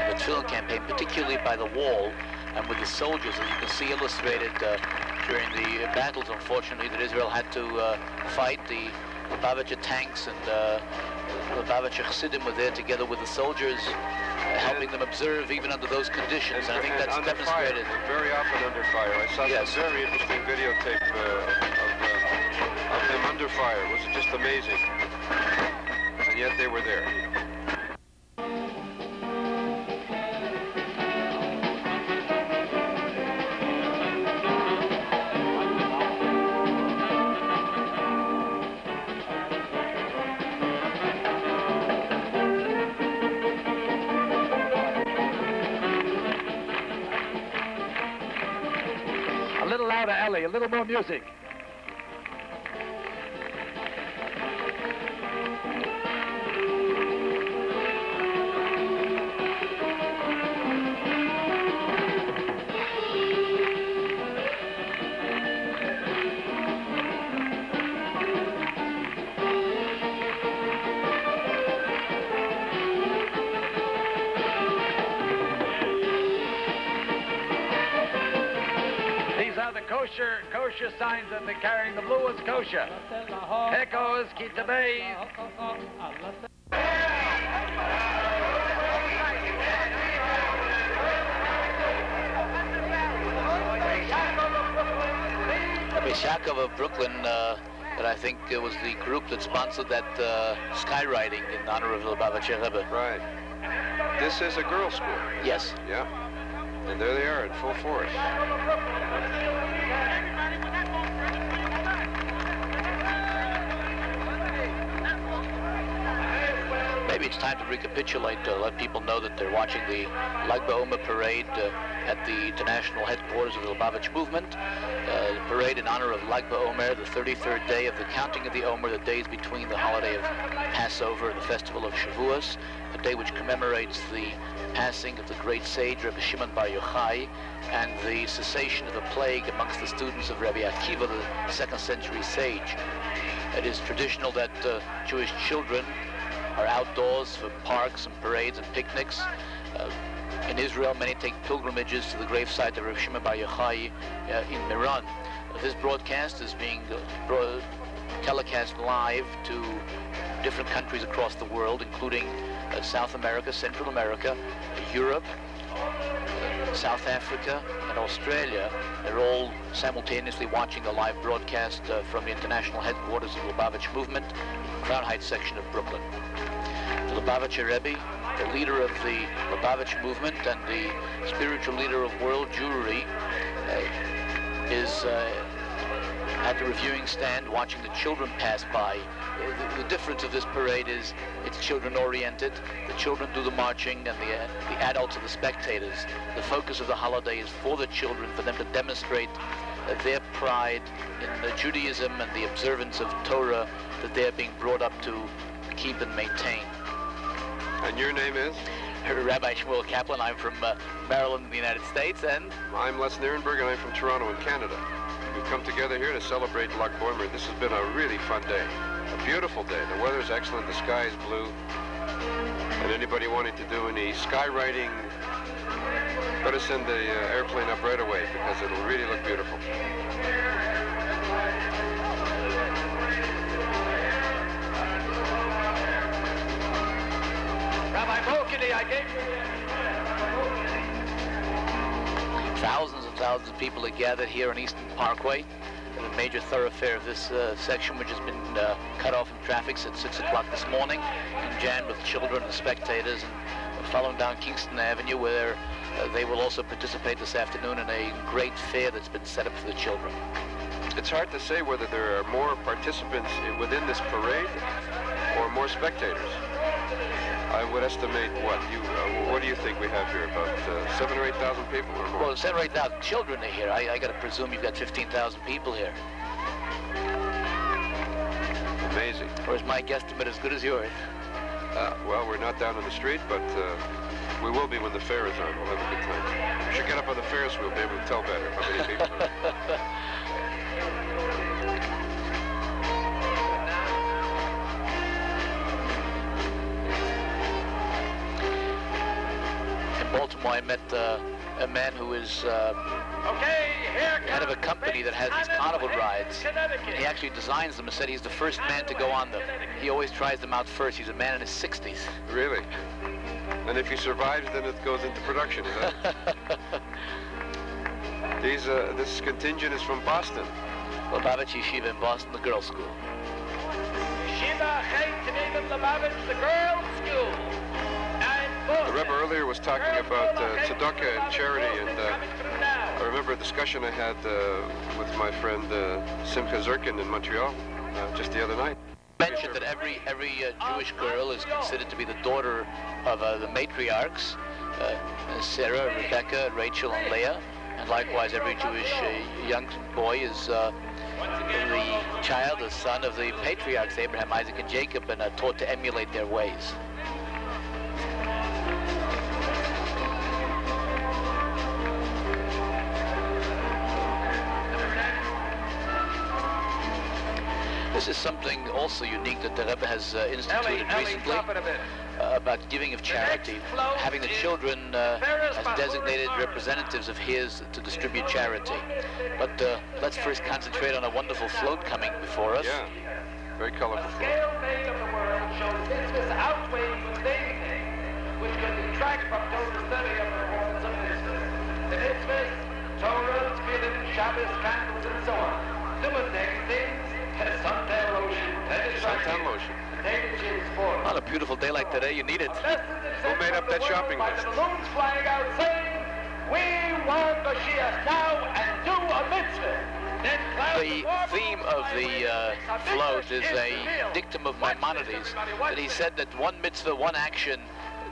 of film campaign, particularly by the wall and with the soldiers, as you can see illustrated during the battles, unfortunately, that Israel had to fight. The Lubavitcher tanks and Lubavitcher Chassidim were there together with the soldiers, helping them observe even under those conditions. And I think that's demonstrated. Fire. Very often under fire. I saw some very interesting videotape of them under fire. It was just amazing. And yet they were there. A little louder, Ellie, a little more music. Kosher signs that they're carrying. The blue is kosher. Pekos, Kitabei. Yaakov of Brooklyn, that I think was the group that sponsored that skywriting in honor of the Lubavitcher Rebbe. Right. This is a girls' school. Yes. Yeah. And there they are in full force. Maybe it's time to recapitulate, let people know that they're watching the Bahomar parade at the international headquarters of the Lubavitch movement. The parade in honor of Bahomar, the 33rd day of the counting of the Omer, the days between the holiday of Passover and the festival of Shavuos, a day which commemorates the passing of the great sage Rabbi Shimon Bar Yochai and the cessation of the plague amongst the students of Rabbi Akiva, the 2nd century sage. It is traditional that Jewish children are outdoors for parks and parades and picnics. In Israel, many take pilgrimages to the gravesite of Rabbi Shimon Bar Yochai in Miran. This broadcast is being telecast live to different countries across the world, including South America, Central America, Europe, South Africa, and Australia. They're all simultaneously watching the live broadcast from the international headquarters of the Lubavitch movement, Crown Heights section of Brooklyn. The Lubavitch Rebbe, the leader of the Lubavitch movement and the spiritual leader of world Jewry, is at the reviewing stand watching the children pass by. The difference of this parade is it's children-oriented. The children do the marching and the adults are the spectators. The focus of the holiday is for the children, for them to demonstrate their pride in the Judaism and the observance of Torah that they're being brought up to keep and maintain. And your name is? Rabbi Shmuel Kaplan. I'm from Maryland in the United States, and I'm Les Nierenberg, and I'm from Toronto in Canada. We've come together here to celebrate Bah'omer. This has been a really fun day, a beautiful day. The weather's excellent, the sky is blue, and anybody wanting to do any skywriting, better send the airplane up right away because it'll really look beautiful. Rabbi Bolkany, I gave you... Thousands and thousands of people are gathered here on Eastern Parkway, the major thoroughfare of this section, which has been cut off from traffic since 6 o'clock this morning, and jammed with children and spectators, and following down Kingston Avenue, where they will also participate this afternoon in a great fair that's been set up for the children. It's hard to say whether there are more participants within this parade or more spectators. I would estimate what do you think we have here? About 7,000 or 8,000 people or more? Well, 7,000 or 8,000 children are here. I got to presume you've got 15,000 people here. Amazing. Or is my guesstimate as good as yours? Well, we're not down on the street, but we will be when the fair is on. We'll have a good time. We should get up on the Ferris wheel, maybe we'll tell better how many people are. Baltimore, I met a man who is head of a company that has these carnival rides. He actually designs them and said he's the first man to go on them. He always tries them out first. He's a man in his 60s. Really? And if he survives, then it goes into production, is that? This contingent is from Boston. Lubavitch Yeshiva in Boston, the girls' school. Yeshiva Chet Lubavitch, the girls' school. The Rebbe earlier was talking about tzedakah and charity, and I remember a discussion I had with my friend Simcha Zirkin in Montreal just the other night. Mentioned that every Jewish girl is considered to be the daughter of the matriarchs, Sarah, Rebecca, Rachel, and Leah, and likewise every Jewish young boy is the child, the son of the patriarchs, Abraham, Isaac, and Jacob, and are taught to emulate their ways. This is something also unique that the Rebbe has instituted recently about giving of charity, having the children as designated representatives of his to distribute charity. But let's first concentrate on a wonderful float coming before us. Yeah, very colorful float. Which can detract from Torah's study of the performance of the mitzvahs, Torah, Tefillin, Shabbos, candles, and so on. Simultaneous things. Suntan lotion. On a beautiful day like today, you need it. Who made up that shopping list? Balloons flying out saying, "We want Mashiach now and do a mitzvah." The theme of the float is a dictum of Maimonides, that he said that one mitzvah, one action,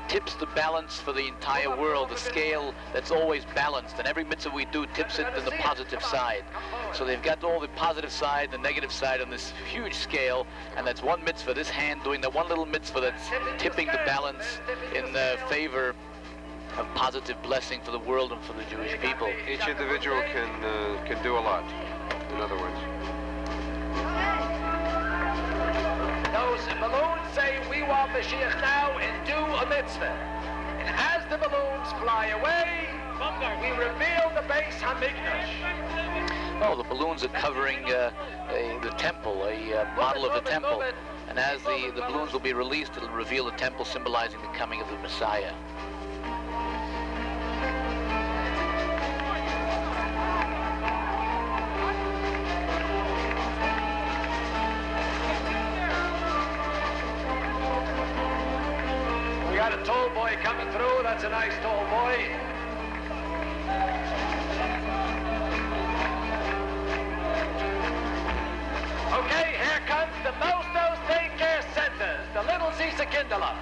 tips the balance for the entire world, the scale that's always balanced, and every mitzvah we do tips it in the positive side. So they've got all the positive side, the negative side on this huge scale, and that's one mitzvah, this hand doing that one little mitzvah that's tipping the balance in favor of positive blessing for the world and for the Jewish people. Each individual can do a lot, in other words. Those balloons say, "We want Mashiach now and do a mitzvah." And as the balloons fly away, we reveal the Beis Hamikdash. Oh, the balloons are covering the temple, a model of the temple. And as the balloons will be released, it'll reveal the temple, symbolizing the coming of the Messiah. tall boy coming through. That's a nice tall boy. Okay, here comes the Mosto's Daycare Centers, the little Zisa Kindler.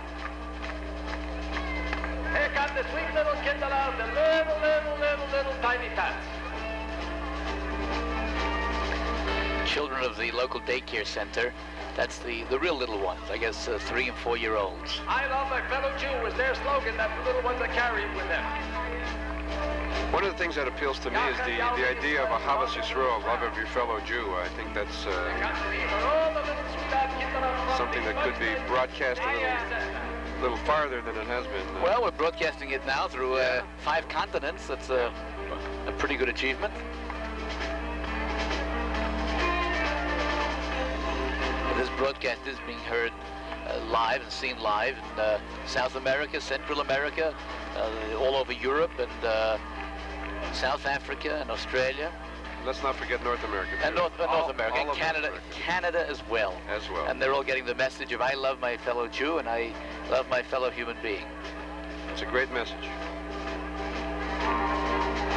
Here comes the sweet little Kindler, the little tiny tots. Children of the local daycare center. That's the real little ones, I guess 3 and 4 year olds. I love my fellow Jew was their slogan, that the little ones are carrying with them. One of the things that appeals to me is the idea of a Havas Yisrael, love of your fellow Jew. I think that's something that could be broadcast a little farther than it has been. Well, we're broadcasting it now through 5 continents. That's a pretty good achievement. This broadcast is being heard live and seen live in South America, Central America, all over Europe, and South Africa and Australia. Let's not forget North America. And North America, and Canada as well. And they're all getting the message of I love my fellow Jew and I love my fellow human being. It's a great message.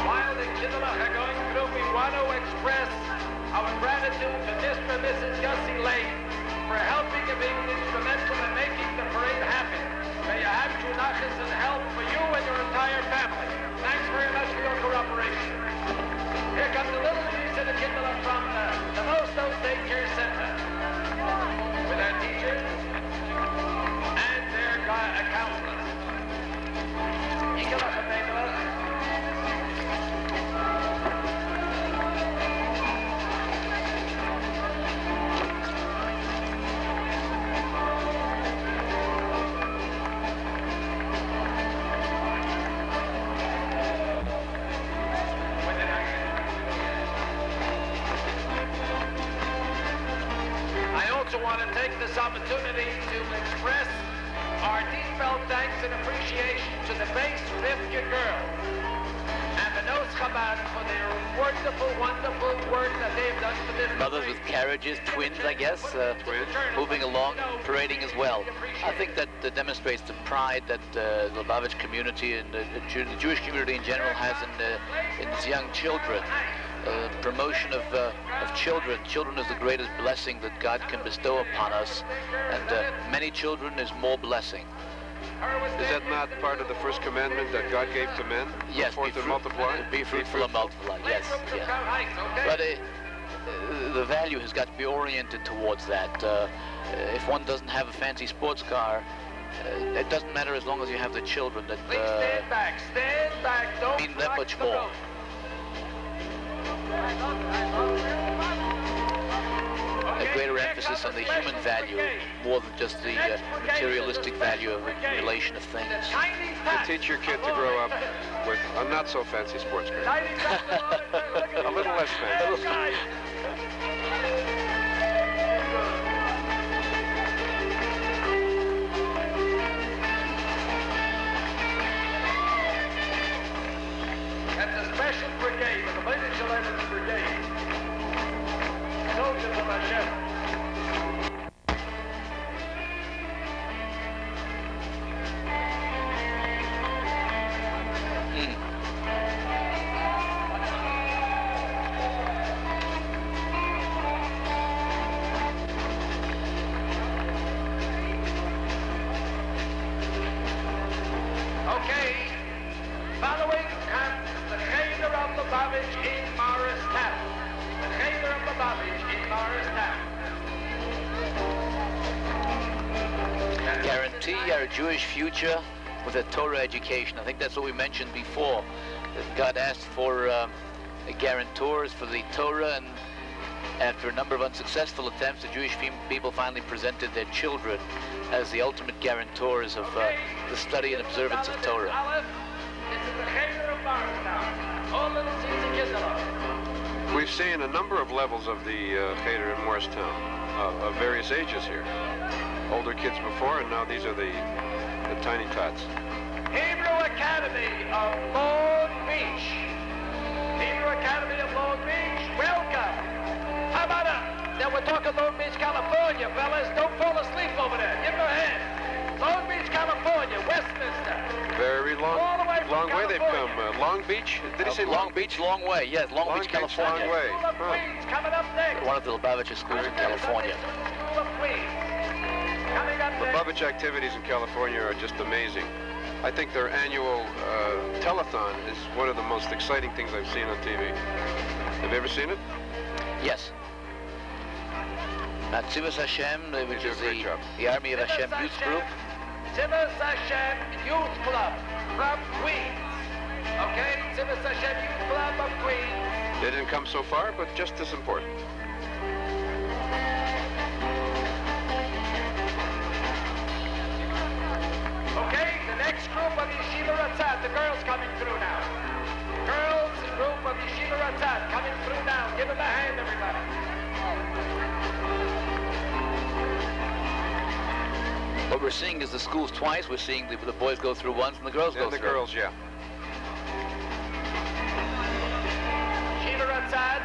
While the children are going through, we want to express our gratitude to Mr. and Mrs. Gussie Lane for helping and being instrumental in making the parade happen. May you have true nachas and help for you and your entire family. Thanks very much for your cooperation. Here comes the little Lisa and the Kindler from the Mosto's Daycare Center with their teachers and their counselors. I want to take this opportunity to express our deep-felt thanks and appreciation to the base Rivka girls and the Nos Chabad for their wonderful work that they've done for this. Mothers with carriages, twins, I guess, moving along, parading as well. I think that demonstrates the pride that the Lubavitch community and the Jewish community in general has in its young children. Promotion of children. Children is the greatest blessing that God can bestow upon us, and many children is more blessing. Is that not part of the first commandment that God gave to men? Yes, be fruitful and multiply? Be fruitful and multiply, yes. But the value has got to be oriented towards that. If one doesn't have a fancy sports car, it doesn't matter as long as you have the children that mean that much more. A greater emphasis on the human value more than just the materialistic value of accumulation of things. To teach your kid to grow up with a not so fancy sports car. A little less fancy. That's a special brigade, the Ladies and Brigade. Soldiers of Hashem. Okay, following comes the Cheder of Lubavitch in Morristown. The Cheder of Lubavitch in Morristown. Guarantee our Jewish future with a Torah education. I think that's what we mentioned before. That God asked for guarantors for the Torah, and after a number of unsuccessful attempts, the Jewish people finally presented their children as the ultimate guarantors of the study and observance of Torah. We've seen a number of levels of the Cheder in Morristown, of various ages here. Older kids before, and now these are the tiny tots. Hebrew Academy of Long Beach. Hebrew Academy of Long Beach, welcome. How about now we're talking Long Beach, California, fellas. Don't fall asleep over there. Give them a hand. Long Beach, California, West Beach? Did he say Long Beach, long way. Yes, Long Beach, California. Long way. One of the Lubavitcher schools in California. Lubavitch activities in California are just amazing. I think their annual telethon is one of the most exciting things I've seen on TV. Have you ever seen it? Yes. Tzivos Hashem, which is the Army of Hashem youth group. Tzivos Hashem Youth Club from Queens. Okay, Tzivos Hashem Youth Club of Queens. They didn't come so far, but just as important. Okay, the next group of Yeshiva Ratzat, the girls coming through now. Girls group of Yeshiva Ratzat coming through now. Give them a hand, everybody. What we're seeing is the schools twice. We're seeing the boys go through once and the girls go through. And the girls, yeah. Yeshiva Ratzat,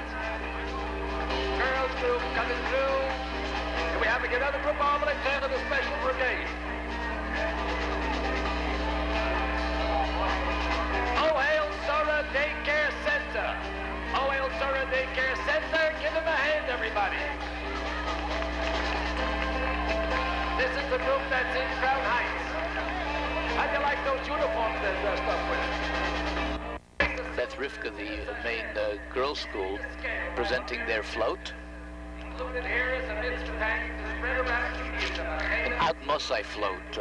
girls group coming through. And we have another group over in front of the special brigade. Ohel Sora Daycare Center. Ohel Sora Daycare Center. Give them a hand, everybody. This is the group that's in Crown Heights. How do you like those uniforms they're dressed up with? That's Rivka, the main girls' school, presenting their float. Included here is a Mitzvah tank to spread around An Atmosai float.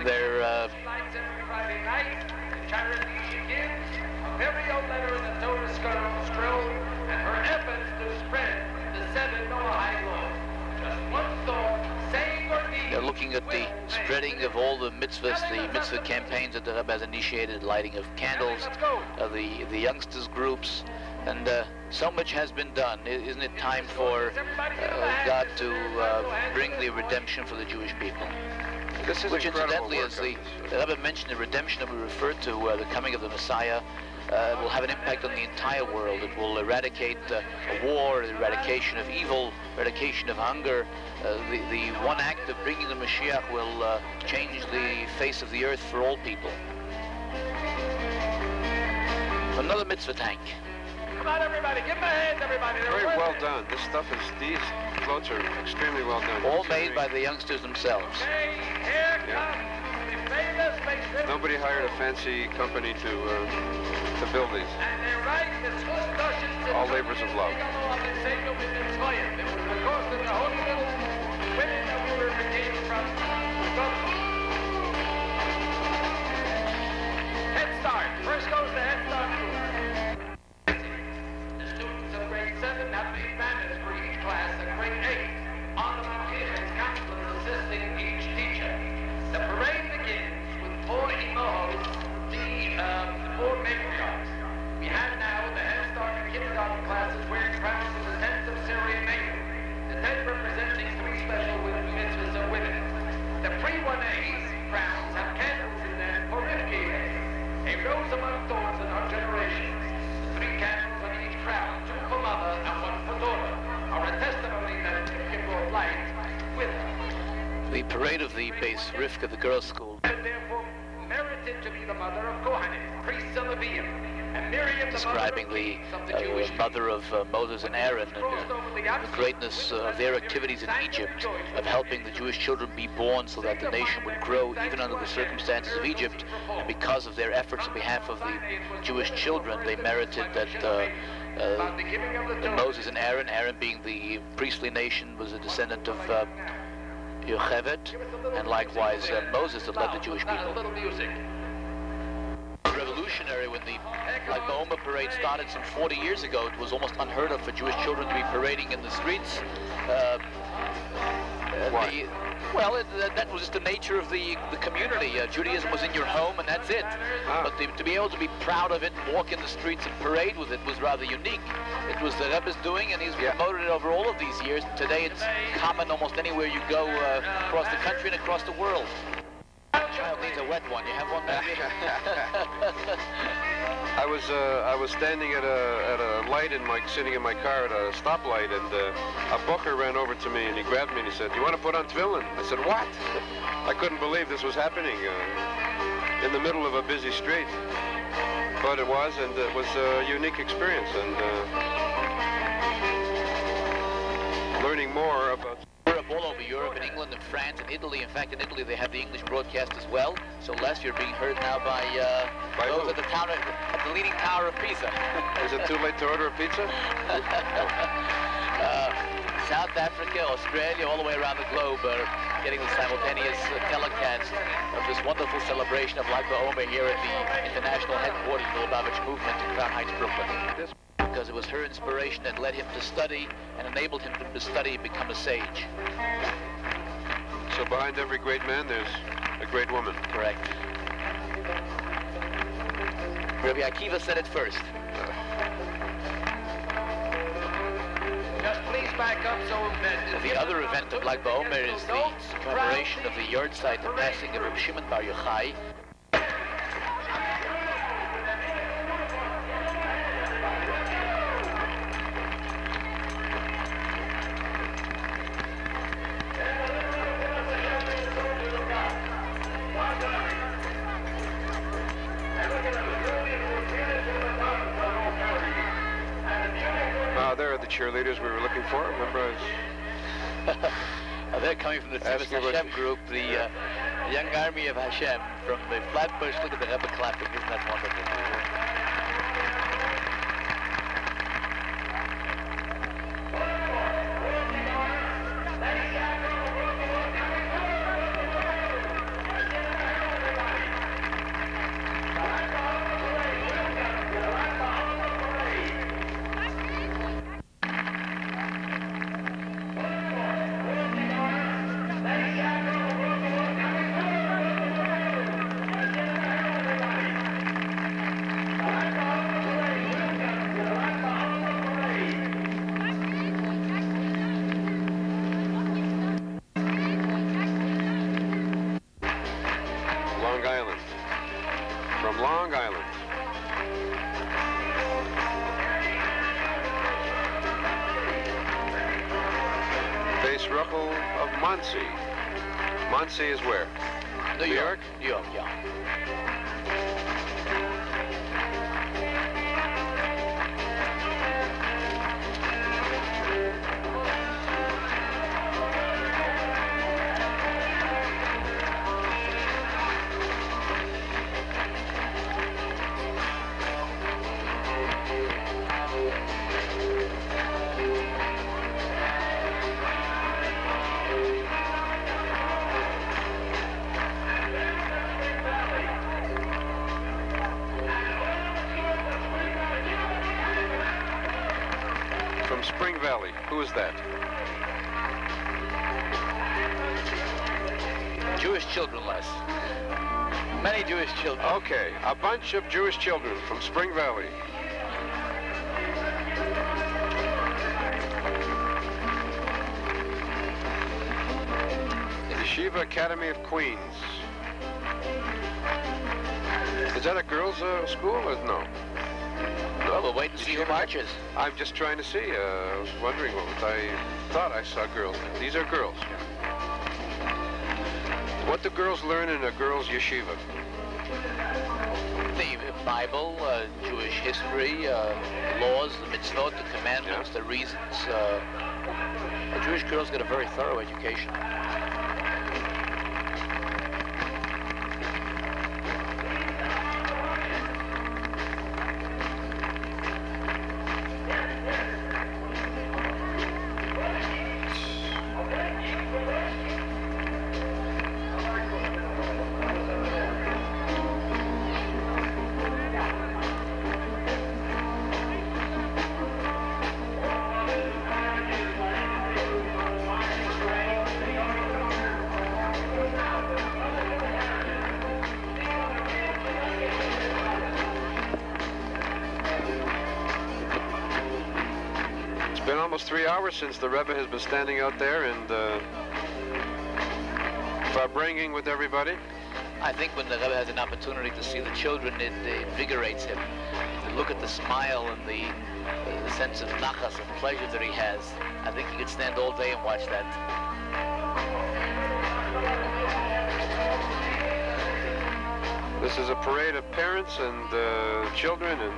They're lights every Friday night. Charity she gives a very old letter in the Torah scroll and her efforts to spread the 7 Noahide laws. Just one thought, saying or deed. they're looking at the spreading of all the mitzvahs, the mitzvah campaigns that the Rebbe has initiated, lighting of candles, the youngsters groups, and so much has been done. Isn't it time for God to bring the redemption for the Jewish people? This is Which incidentally, as the Rebbe mentioned, the redemption that we referred to, the coming of the Messiah, will have an impact on the entire world. It will eradicate war, the eradication of evil, eradication of hunger. The one act of bringing the Mashiach will change the face of the earth for all people. Another mitzvah tank. Come on, everybody, give them a hand, everybody. Very well done. This stuff is, these floats are extremely well done. All made by the youngsters themselves. Okay, here comes the famous Beis Nobody hired a fancy company to build these. And they're right, the All labors of love. It was because of the holy little women that we were redeemed from the government. Head Start. First goes the Head Start group. The students of grade 7 have been managed for each class of grade 8. On the Matthias counselors assisting each teacher. The parade begins with 4 imahos, the 4 matriarchs. We have now the Head Start and kindergarten classes wearing crowns in the 10th of Syrian name. The 10th representing 3 special mitzvahs of women. The pre-1A's crowns have candles in them for Rivki. A rose among thorns in our generation. The 3 candles on each crown, 2 for mother and 1 for daughter, are a testimony that Rivki brought light with her. The parade of the Beis Rivka, the girls' school, And therefore merited to be the mother of Kohanim, priests of Levium. And Miriam, describing the mother of Moses and Aaron, and the greatness of their activities in Egypt, of helping the Jewish children be born so that the nation would grow even under the circumstances of Egypt. And because of their efforts on behalf of the Jewish children, they merited that Moses and Aaron being the priestly nation, was a descendant of Yocheved, and likewise Moses that led the Jewish people. Revolutionary when the بعומר parade started some 40 years ago. It was almost unheard of for Jewish children to be parading in the streets. Why? That was just the nature of the community. Judaism was in your home and that's it. But to be able to be proud of it, walk in the streets and parade with it was rather unique. It was the Rebbe's doing, and he's promoted it over all of these years. Today it's common almost anywhere you go across the country and across the world. Child needs a wet one. You have one, maybe? I was standing at a light sitting in my car at a stoplight, and a booker ran over to me and he grabbed me and he said, "You want to put on tefillin?" I said, "What?" I couldn't believe this was happening in the middle of a busy street. But it was, and it was a unique experience, and learning more about Europe, all over Europe, in England, and France, and Italy. In fact, in Italy they have the English broadcast as well. So Les, you're being heard now by those at the leaning tower of Pisa. Is it too late to order a pizza? South Africa, Australia, all the way around the globe are getting the simultaneous telecast of this wonderful celebration of Lag BaOmer here at the international headquarters of the Lubavitch movement in Crown Heights, Brooklyn. Because it was her inspiration that led him to study and enabled him to study and become a sage. So behind every great man, there's a great woman. Correct. Rabbi Akiva said it first. Just please back up so that... The other event of Lag BaOmer is the commemoration of the yahrzeit, the passing of Reb Shimon Bar Yochai. There are the cheerleaders we were looking for. Remember, I was they're coming from the Tzivos Hashem group, the young army of Hashem from the Flatbush. Look at the Rebbe clapping. Isn't that wonderful? Muncie is where? New York? New York, yeah. Who is that? Jewish children, Les. Many Jewish children. Okay, a bunch of Jewish children from Spring Valley. Yeshiva Academy of Queens. Is that a girls' school or no? Well, we'll wait and see who marches. I'm just trying to see. I was wondering what I thought I saw girls. These are girls. What do girls learn in a girls' yeshiva? The Bible, Jewish history, laws, the mitzvot, the commandments, the reasons. The Jewish girls get a very thorough education. Almost 3 hours since the Rebbe has been standing out there and bringing with everybody. I think when the Rebbe has an opportunity to see the children, it invigorates him. To look at the smile and the sense of nachas, of pleasure that he has. I think he could stand all day and watch that. This is a parade of parents and children, and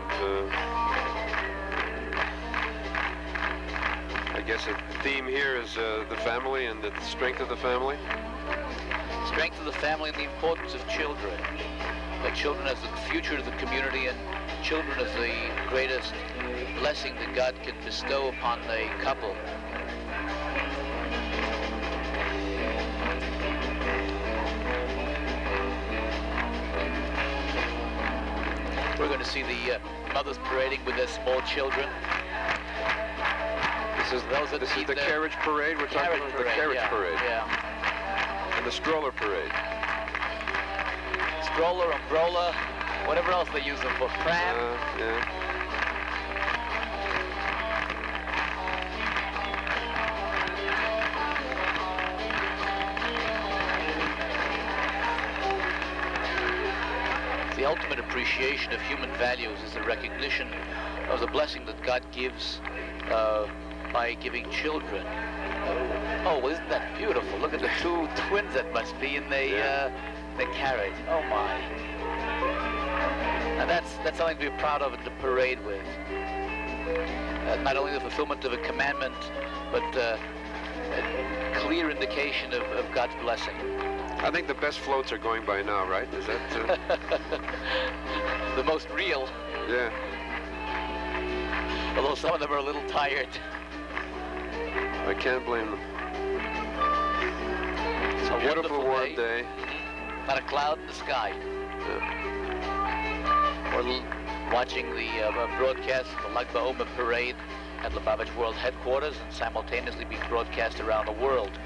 I guess a theme here is the family and the strength of the family. Strength of the family and the importance of children. The children as the future of the community, and children as the greatest blessing that God can bestow upon a couple. We're going to see the mothers parading with their small children. This is the carriage parade. We're talking about the carriage parade. Yeah. And the stroller parade. Stroller, umbrella, whatever else they use them for. Pram. Yeah. The ultimate appreciation of human values is the recognition of the blessing that God gives by giving children. Oh, isn't that beautiful? Look at the two twins that must be in the carriage. Oh my! Now that's something to be proud of and to parade with. Not only the fulfillment of a commandment, but a clear indication of God's blessing. I think the best floats are going by now, right? Is that the most real? Yeah. Although some of them are a little tired. I can't blame them. It's a beautiful warm day. Not a cloud in the sky. Yeah. We're watching the broadcast of the Lag BaOmer parade at Lubavitch World Headquarters, and simultaneously being broadcast around the world.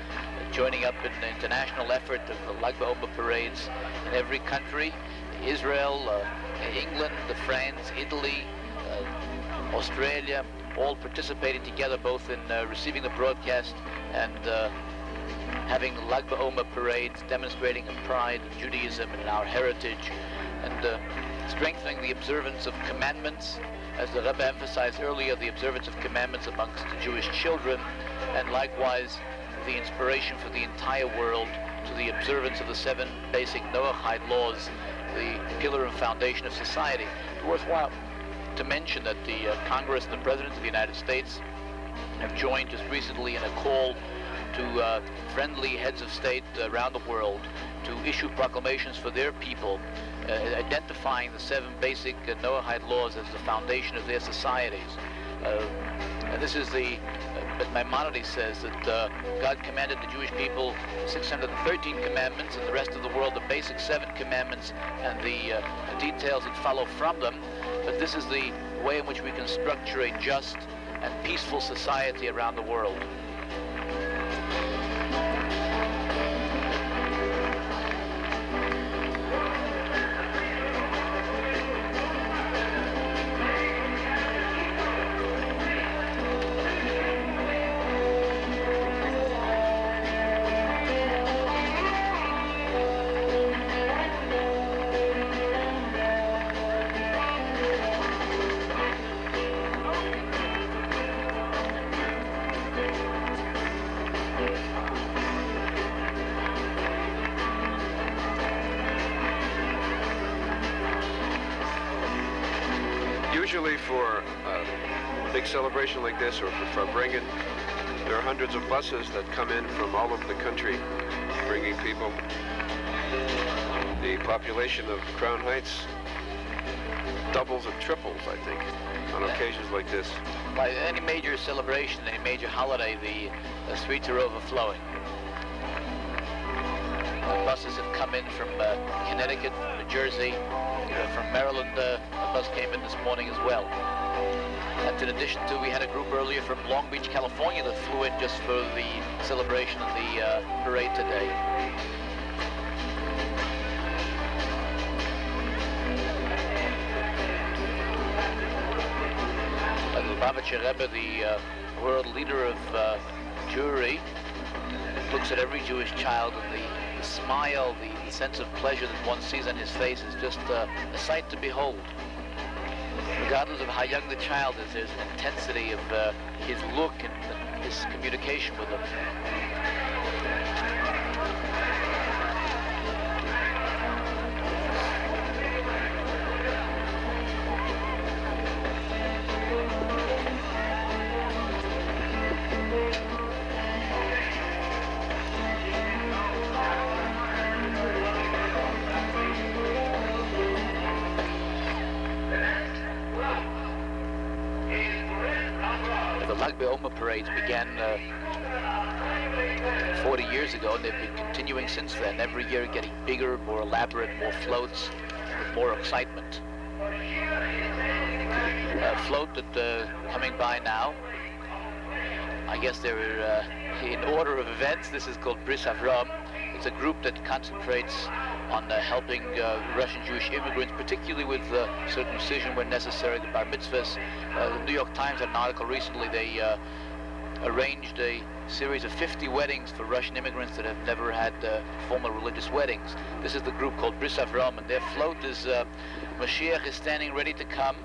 Joining up in the international effort of the Lag BaOmer parades in every country, Israel, England, France, Italy, Australia, all participating together both in receiving the broadcast and having Lag BaOmer parades demonstrating a pride in Judaism and in our heritage, and strengthening the observance of commandments, as the Rebbe emphasized earlier, the observance of commandments amongst the Jewish children, and likewise the inspiration for the entire world to the observance of the 7 basic Noahide laws, the pillar and foundation of society. It's worthwhile to mention that the Congress and the President of the United States have joined just recently in a call to friendly heads of state around the world to issue proclamations for their people, identifying the 7 basic Noahide laws as the foundation of their societies. And this is the, Maimonides says that God commanded the Jewish people 613 commandments, and the rest of the world the basic 7 commandments and the details that follow from them. But this is the way in which we can structure a just and peaceful society around the world. Usually for a big celebration like this, or for Farbrengen, there are hundreds of buses that come in from all over the country, bringing people. The population of Crown Heights doubles and triples, I think, on occasions like this. By any major celebration, any major holiday, the streets are overflowing. The buses have come in from Connecticut, New Jersey, from Maryland. A bus came in this morning as well. And in addition to, we had a group earlier from Long Beach, California that flew in just for the celebration of the parade today. The Lubavitcher Rebbe, the world leader of Jewry, looks at every Jewish child, and the smile, the sense of pleasure that one sees on his face is just a sight to behold. Regardless of how young the child is, there's an intensity of his look and his communication with them. بعומer parades began 40 years ago, and they've been continuing since then, every year getting bigger, more elaborate, more floats, with more excitement. A float that coming by now, I guess they're in order of events. This is called Bris Avram. It's a group that concentrates on helping Russian Jewish immigrants, particularly with circumcision when necessary, the bar mitzvahs. The New York Times had an article recently. They arranged a series of 50 weddings for Russian immigrants that have never had formal religious weddings. This is the group called Bris Avram, and their float is Mashiach is standing ready to come.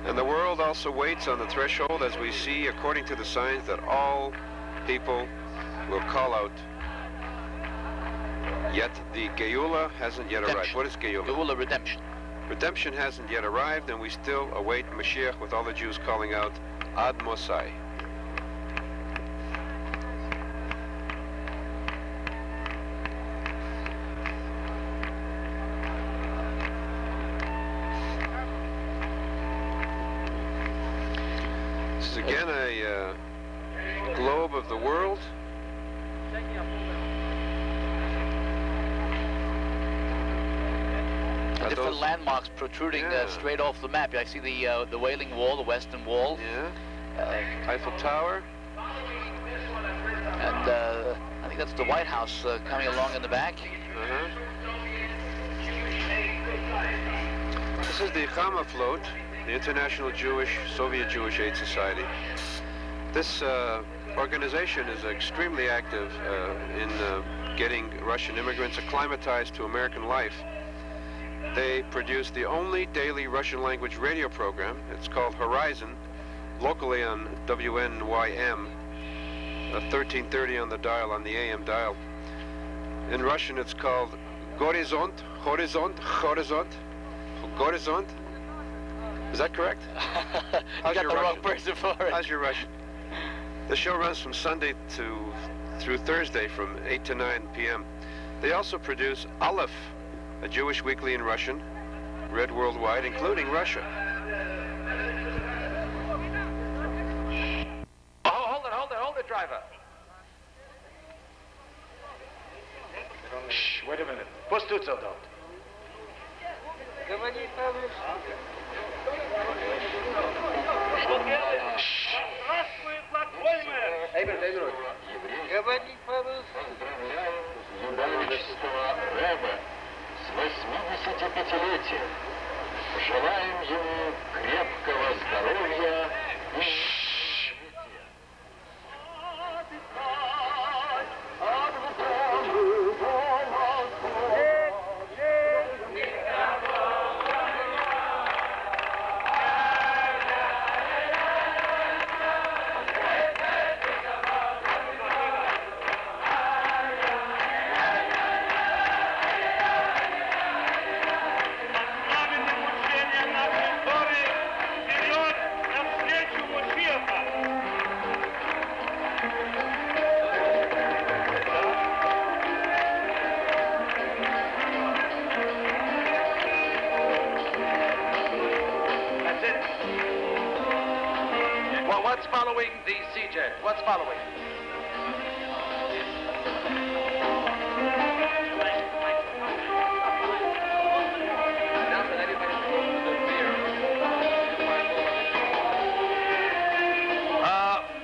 And the world also waits on the threshold as we see, according to the signs, that all people will call out. Yet the Geula hasn't yet arrived. What is Geula? Geula, redemption. Redemption hasn't yet arrived, and we still await Mashiach with all the Jews calling out, Ad Mosai. This is again a globe of the world. Different landmarks protruding straight off the map. I see the Wailing Wall, the Western Wall. Yeah. Eiffel Tower. And I think that's the White House coming along in the back. This is the Chama float, the International Soviet Jewish Aid Society. This organization is extremely active in getting Russian immigrants acclimatized to American life. They produce the only daily Russian language radio program. It's called Horizon, locally on WNYM, 1330 on the dial, on the AM dial. In Russian it's called Gorizont, Horizont, Horizont, Gorizont. Is that correct? You got the wrong person for it. How's your Russian? The show runs from Sunday through Thursday from 8 to 9 p.m. They also produce Aleph, a Jewish weekly in Russian, read worldwide, including Russia. Hold it, driver. Shh, wait a minute. Pust tut so dort. С 85-летием. Желаем ему крепкого здоровья и счастья. What's following the C-Jet? What's following?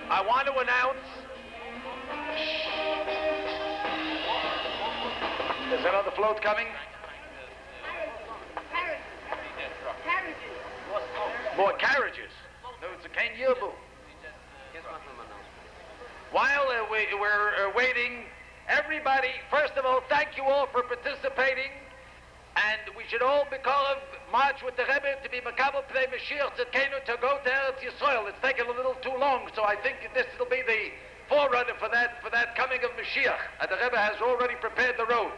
I want to announce... There's another float coming. More carriages. No, it's a Ken Yerbu. While we're waiting, everybody, first of all, thank you all for participating, and we should all march with the Rebbe to be Makabel Pnei Mashiach Tzidkenu to go to Eretz Yisrael. It's taken a little too long, so I think this will be the forerunner for that coming of Mashiach, and the Rebbe has already prepared the road.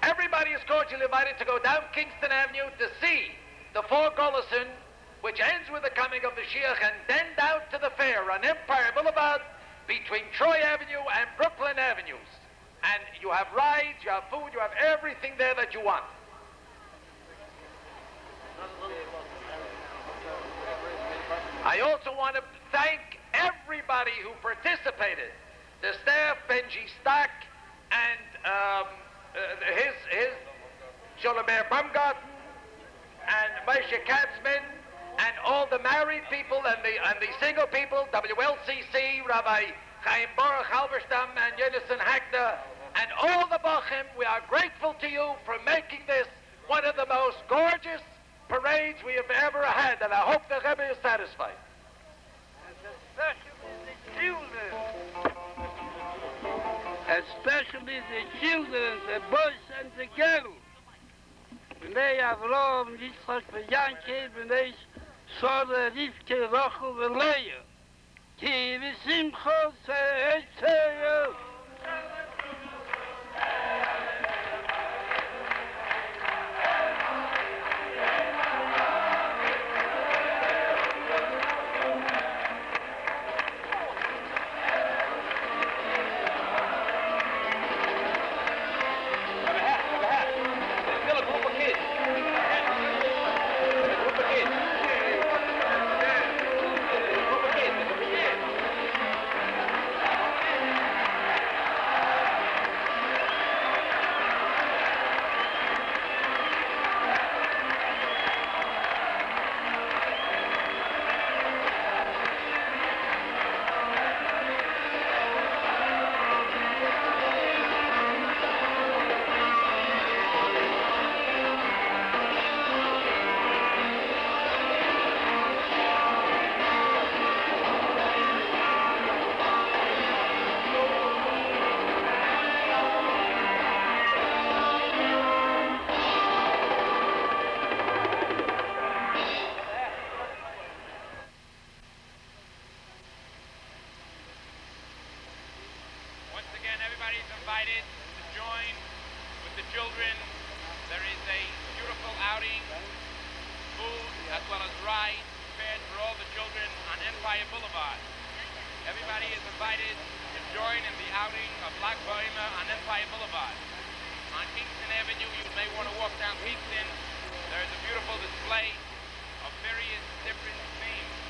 Everybody is cordially invited to go down Kingston Avenue to see the Four Golison, which ends with the coming of Mashiach, and then down to the fair on Empire Boulevard between Troy Avenue and Brooklyn Avenues. And you have rides, you have food, you have everything there that you want. I also want to thank everybody who participated, the staff, Benji Stack, and his Jolamer Baumgarten, and Moshe Katzman, and all the married people and the single people, WLCC, Rabbi Chaim Baruch Halberstam, and Yonatan Hagda, and all the Bachim. We are grateful to you for making this one of the most gorgeous parades we have ever had, and I hope the Rebbe is satisfied. Especially the children, the boys and the girls. B'nei Avrom, Yitzchak, v'Yankel, b'nei Sora, Rivke, Rachel, v'Leah. Ki v'simcha se'etzeyo. There's a beautiful display of various different themes.